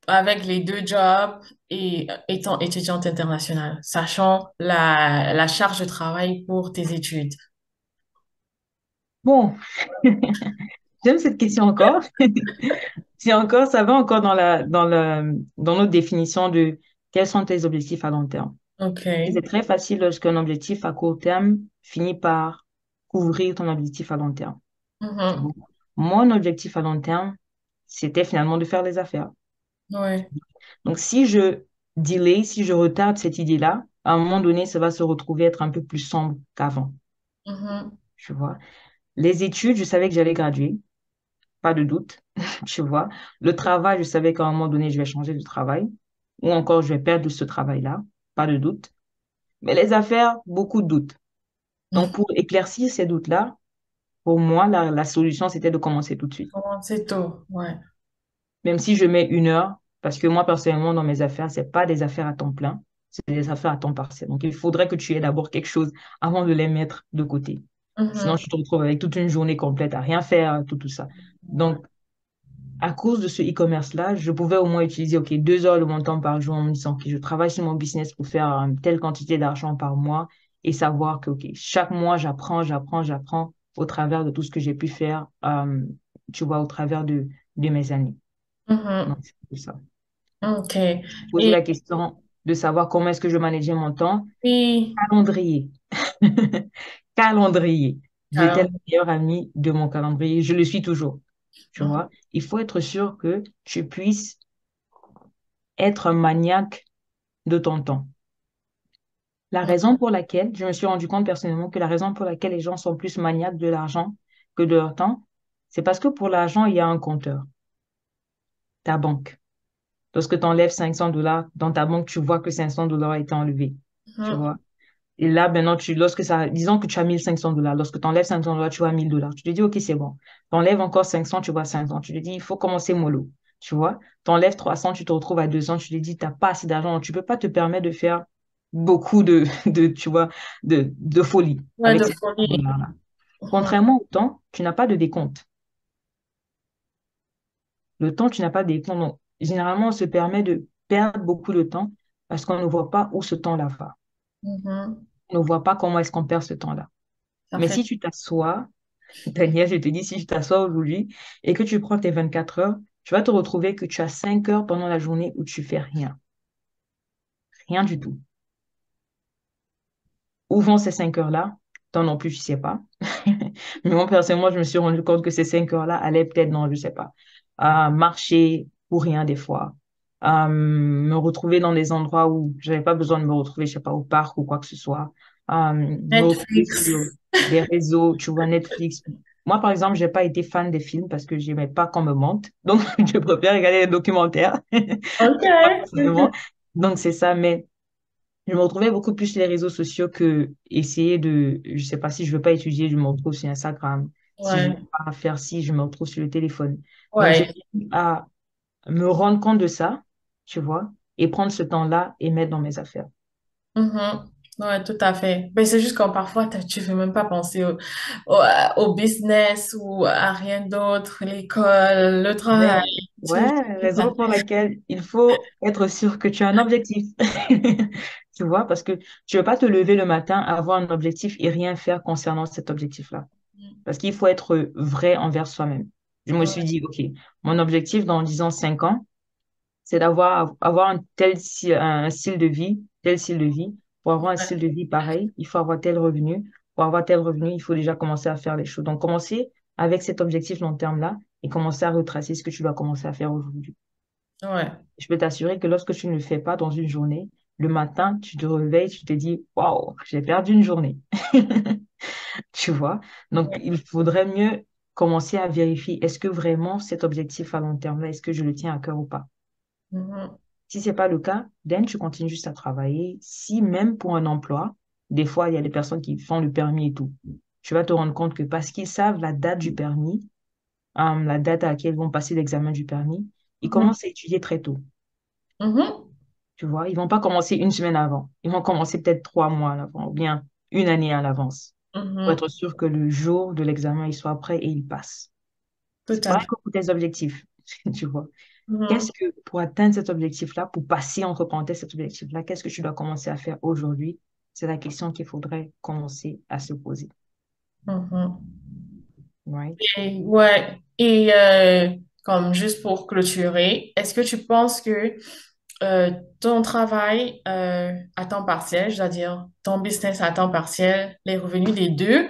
avec les deux jobs et étant étudiante internationale, sachant la charge de travail pour tes études? Bon, j'aime cette question encore. C'est encore, ça va encore dans notre définition de quels sont tes objectifs à long terme. C'est OK. très facile lorsqu'un objectif à court terme finit par couvrir ton objectif à long terme. Tu vois. Mhm. Mon objectif à long terme, c'était finalement de faire les affaires. Ouais. Donc, si je delay, si je retarde cette idée-là, à un moment donné, ça va se retrouver être un peu plus sombre qu'avant. Mhm. Tu vois. Les études, je savais que j'allais graduer, pas de doute. Tu vois. Le travail, je savais qu'à un moment donné, je vais changer de travail, ou encore je vais perdre ce travail-là, pas de doute. Mais les affaires, beaucoup de doutes. Donc, Mhm. pour éclaircir ces doutes-là, pour moi, la solution, c'était de commencer tout de suite. Commencer tôt. Ouais. Même si je mets 1 heure, parce que moi, personnellement, dans mes affaires, c'est pas des affaires à temps plein, c'est des affaires à temps partiel. Donc, il faudrait que tu aies d'abord quelque chose avant de les mettre de côté. Sinon, Mhm. tu te retrouves avec toute une journée complète à rien faire, tout ça. Donc, à cause de ce e-commerce-là, je pouvais au moins utiliser, OK, 2 heures de mon temps par jour en me disant que je travaille sur mon business pour faire telle quantité d'argent par mois et savoir que, OK, chaque mois, j'apprends au travers de tout ce que j'ai pu faire, tu vois, au travers de mes années. Donc, Mhm. c'est tout ça. OK. Poser Et la question de savoir comment est-ce que je manageais mon temps. puis, Calendrier. Calendrier. J'étais alors, le meilleur ami de mon calendrier. Je le suis toujours. Tu mhm, vois, il faut être sûr que tu puisses être un maniaque de ton temps. La raison pour laquelle, je me suis rendu compte personnellement que la raison pour laquelle les gens sont plus maniaques de l'argent que de leur temps, c'est parce que pour l'argent, il y a un compteur, ta banque. Lorsque tu enlèves $500 dans ta banque, tu vois que $500 a été enlevé. Tu mhm, vois. Et là, maintenant, lorsque ça, disons que tu as $1 500, lorsque tu enlèves $500, tu vois $1 000. Tu te dis, OK, c'est bon. Tu enlèves encore 500, tu vois 500. Tu te dis, il faut commencer mollo. Tu vois, tu enlèves 300, tu te retrouves à 200. Tu te dis, tu n'as pas assez d'argent. Tu peux pas te permettre de faire beaucoup tu vois, de folie ouais, avec de ces folie. $500-là. Mhm, Contrairement au temps, tu n'as pas de décompte. Le temps, tu n'as pas de décompte. Donc, généralement, on se permet de perdre beaucoup de temps parce qu'on ne voit pas où ce temps-là va. mhm. On ne voit pas comment est-ce qu'on perd ce temps-là. Ça Mais fait. si tu t'assois, Daniel, je te dis, si tu t'assois aujourd'hui et que tu prends tes 24 heures, tu vas te retrouver que tu as 5 heures pendant la journée où tu fais rien. Rien du tout. Où vont ces 5 heures-là? Toi non plus, je sais pas. Mais moi, personnellement, je me suis rendu compte que ces 5 heures-là allaient peut-être, non, je sais pas, marcher pour rien des fois. Me retrouver dans des endroits où j'avais pas besoin de me retrouver, je sais pas, au parc ou quoi que ce soit. Me retrouver Netflix. sur des réseaux, tu vois, Netflix. Moi, par exemple, j'ai pas été fan des films parce que j'aimais pas qu'on me monte. Donc, je préfère regarder les documentaires. OK. Moi, personnellement. Donc, c'est ça. Mais je me retrouvais beaucoup plus sur les réseaux sociaux que essayer de, je sais pas, si je veux pas étudier, je me retrouve sur Instagram. Si je veux Ouais. pas faire ci, je me retrouve sur le téléphone. Donc, j'ai Ouais. eu à me rendre compte de ça, tu vois, et prendre ce temps-là et mettre dans mes affaires. Mhm. Ouais, tout à fait. Mais c'est juste quand parfois, tu veux même pas penser au business ou à rien d'autre, l'école, le travail. Ouais, ouais, raison pour laquelle il faut être sûr que tu as un objectif. Tu vois, parce que tu veux pas te lever le matin, avoir un objectif et rien faire concernant cet objectif-là. Parce qu'il faut être vrai envers soi-même. Je me suis Ouais. dit, OK, mon objectif dans, disons, 5 ans, c'est avoir un style de vie, tel style de vie. Pour avoir un style de vie pareil, il faut avoir tel revenu. Pour avoir tel revenu, il faut déjà commencer à faire les choses. Donc, commencer avec cet objectif long terme-là et commencer à retracer ce que tu dois commencer à faire aujourd'hui. Ouais. Je peux t'assurer que lorsque tu ne le fais pas dans une journée, le matin, tu te réveilles, tu te dis, waouh, j'ai perdu une journée. Tu vois? Donc, Ouais. il faudrait mieux commencer à vérifier, est-ce que vraiment cet objectif à long terme-là, est-ce que je le tiens à cœur ou pas? Mhm. Si c'est pas le cas, then tu continues juste à travailler. Si même pour un emploi, des fois, il y a des personnes qui font le permis et tout. Tu vas te rendre compte que parce qu'ils savent la date du permis, la date à laquelle ils vont passer l'examen du permis, ils Mhm. commencent à étudier très tôt. Mhm. Tu vois, ils vont pas commencer une semaine avant. Ils vont commencer peut-être 3 mois à l'avant ou bien une année à l'avance pour Mhm. être sûr que le jour de l'examen, il soit prêt et il passe. Tout C'est à pareil fait. que pour tes objectifs, tu vois. Mhm. Qu'est-ce que, pour atteindre cet objectif-là, pour passer entre parenthèses cet objectif-là, qu'est-ce que tu dois commencer à faire aujourd'hui? C'est la question qu'il faudrait commencer à se poser. Mhm. Right? Et, ouais. Et comme juste pour clôturer, est-ce que tu penses que ton travail à temps partiel, c'est-à-dire ton business à temps partiel, les revenus des deux,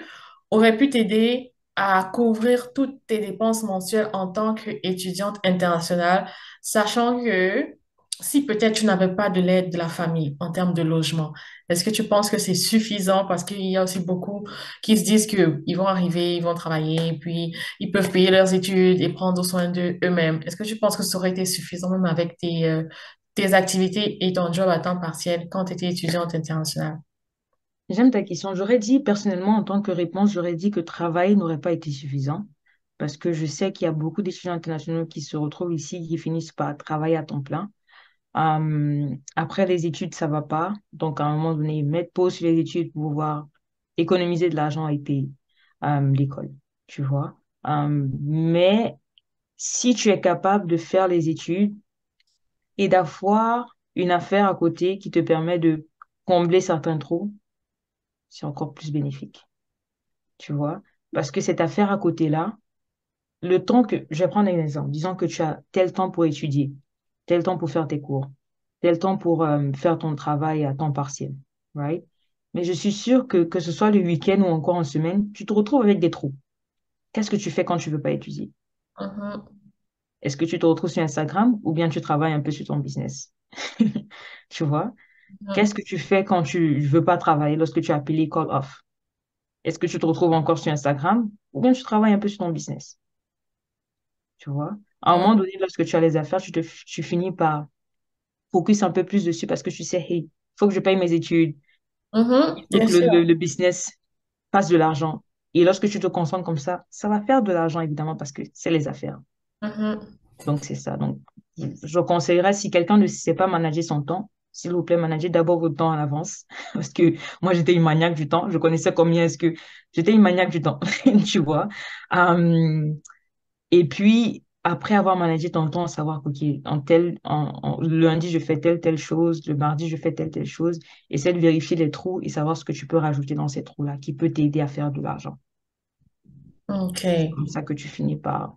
auraient pu t'aider à couvrir toutes tes dépenses mensuelles en tant qu'étudiante internationale, sachant que si peut-être tu n'avais pas de l'aide de la famille en termes de logement, est-ce que tu penses que c'est suffisant parce qu'il y a aussi beaucoup qui se disent que ils vont arriver, ils vont travailler, puis ils peuvent payer leurs études et prendre soin d'eux-mêmes. Est-ce que tu penses que ça aurait été suffisant même avec tes activités et ton job à temps partiel quand tu étais étudiante internationale? J'aime ta question. J'aurais dit, personnellement, en tant que réponse, j'aurais dit que travail n'aurait pas été suffisant parce que je sais qu'il y a beaucoup d'étudiants internationaux qui se retrouvent ici, qui finissent par travailler à temps plein. Après les études, ça va pas. Donc, à un moment donné, mettre pause sur les études pour pouvoir économiser de l'argent et payer l'école, tu vois. Mais Si tu es capable de faire les études et d'avoir une affaire à côté qui te permet de combler certains trous, c'est encore plus bénéfique, tu vois. Parce que cette affaire à côté-là, le temps que, je vais prendre un exemple, disons que tu as tel temps pour étudier, tel temps pour faire tes cours, tel temps pour faire ton travail à temps partiel, right? Mais je suis sûre que ce soit le week-end ou encore en semaine, tu te retrouves avec des trous. Qu'est-ce que tu fais quand tu veux pas étudier? Mhm, Est-ce que tu te retrouves sur Instagram ou bien tu travailles un peu sur ton business? Tu vois? mhm, Qu'est-ce que tu fais quand tu veux pas travailler lorsque tu as appelé call off? Est-ce que tu te retrouves encore sur Instagram ou bien tu travailles un peu sur ton business? Tu vois? À un mhm, moment donné, lorsque tu as les affaires, tu finis par focus un peu plus dessus parce que tu sais, hey, faut que je paye mes études, il faut bien que sûr. le business fasse de l'argent. Et lorsque tu te concentres comme ça va faire de l'argent évidemment parce que c'est les affaires. Mhm, Donc, c'est ça. Donc, je conseillerais si quelqu'un ne sait pas manager son temps, s'il vous plaît, managez d'abord votre temps à l'avance. Parce que moi, j'étais une maniaque du temps. Je connaissais combien est-ce que j'étais une maniaque du temps, tu vois. Euh, et puis, après avoir managé ton temps, savoir que, OK, le lundi, je fais telle chose, le mardi, je fais telle chose. Essaie de vérifier les trous et savoir ce que tu peux rajouter dans ces trous-là qui peut t'aider à faire de l'argent. ok. C'est comme ça que tu finis par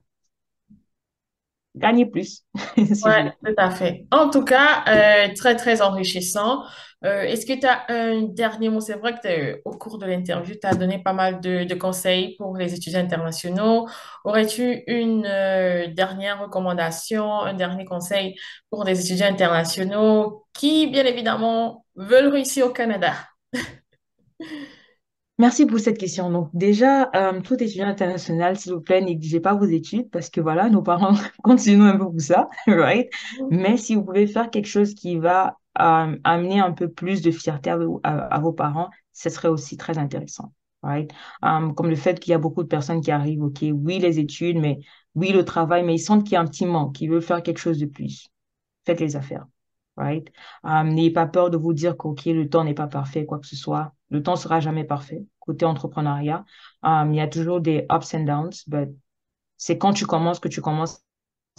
gagner plus, si je Ouais, veux. tout à fait. En tout cas, très, très enrichissant. Est-ce que tu as un dernier mot? C'est vrai que au cours de l'interview, tu as donné pas mal de conseils pour les étudiants internationaux. Aurais-tu une dernière recommandation, un dernier conseil pour les étudiants internationaux qui, bien évidemment, veulent réussir au Canada? Merci pour cette question. Donc, déjà, tout étudiant international, s'il vous plaît, négligez pas vos études parce que voilà, nos parents continuent un peu pour ça, right? Mais si vous pouvez faire quelque chose qui va amener un peu plus de fierté à vos parents, ce serait aussi très intéressant, right? Comme le fait qu'il y a beaucoup de personnes qui arrivent, OK, oui, les études, mais oui, le travail, mais ils sentent qu'il y a un petit manque, qu'ils veulent faire quelque chose de plus. Faites les affaires, right? N'ayez pas peur de vous dire que, OK, le temps n'est pas parfait, quoi que ce soit. Le temps sera jamais parfait. Côté entrepreneuriat, il y a toujours des ups and downs, but c'est quand tu commences que tu commences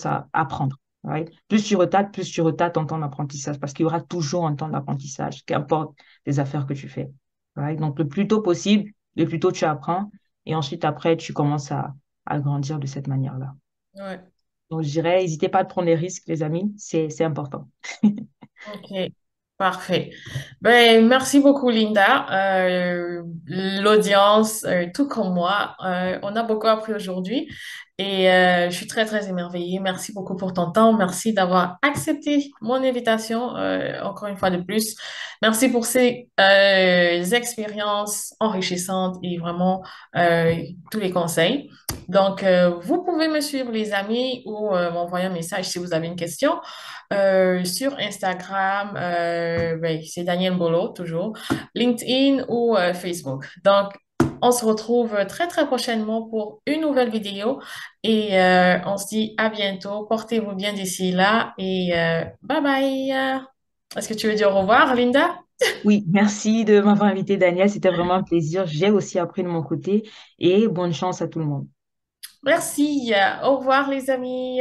à apprendre, right? Plus tu retardes ton temps d'apprentissage parce qu'il y aura toujours un temps d'apprentissage, qu'importe les affaires que tu fais, right? Donc, le plus tôt possible, le plus tôt tu apprends et ensuite, après, tu commences à grandir de cette manière-là. Ouais. Donc, je dirais, n'hésitez pas à prendre des risques, les amis, c'est important. Ok, parfait. Ben, merci beaucoup, Linda. L'audience, tout comme moi, on a beaucoup appris aujourd'hui et je suis très, très émerveillée. Merci beaucoup pour ton temps. Merci d'avoir accepté mon invitation, encore une fois de plus. Merci pour ces expériences enrichissantes et vraiment tous les conseils. Donc, vous pouvez me suivre, les amis, ou m'envoyer un message si vous avez une question. Sur Instagram, ben, c'est Daniel Bolo, toujours, LinkedIn ou Facebook. Donc, on se retrouve très, très prochainement pour une nouvelle vidéo et on se dit à bientôt. Portez-vous bien d'ici là et bye bye. Est-ce que tu veux dire au revoir, Linda? Oui, merci de m'avoir invité, Daniel. C'était vraiment un plaisir. J'ai aussi appris de mon côté et bonne chance à tout le monde. Merci. Au revoir, les amis.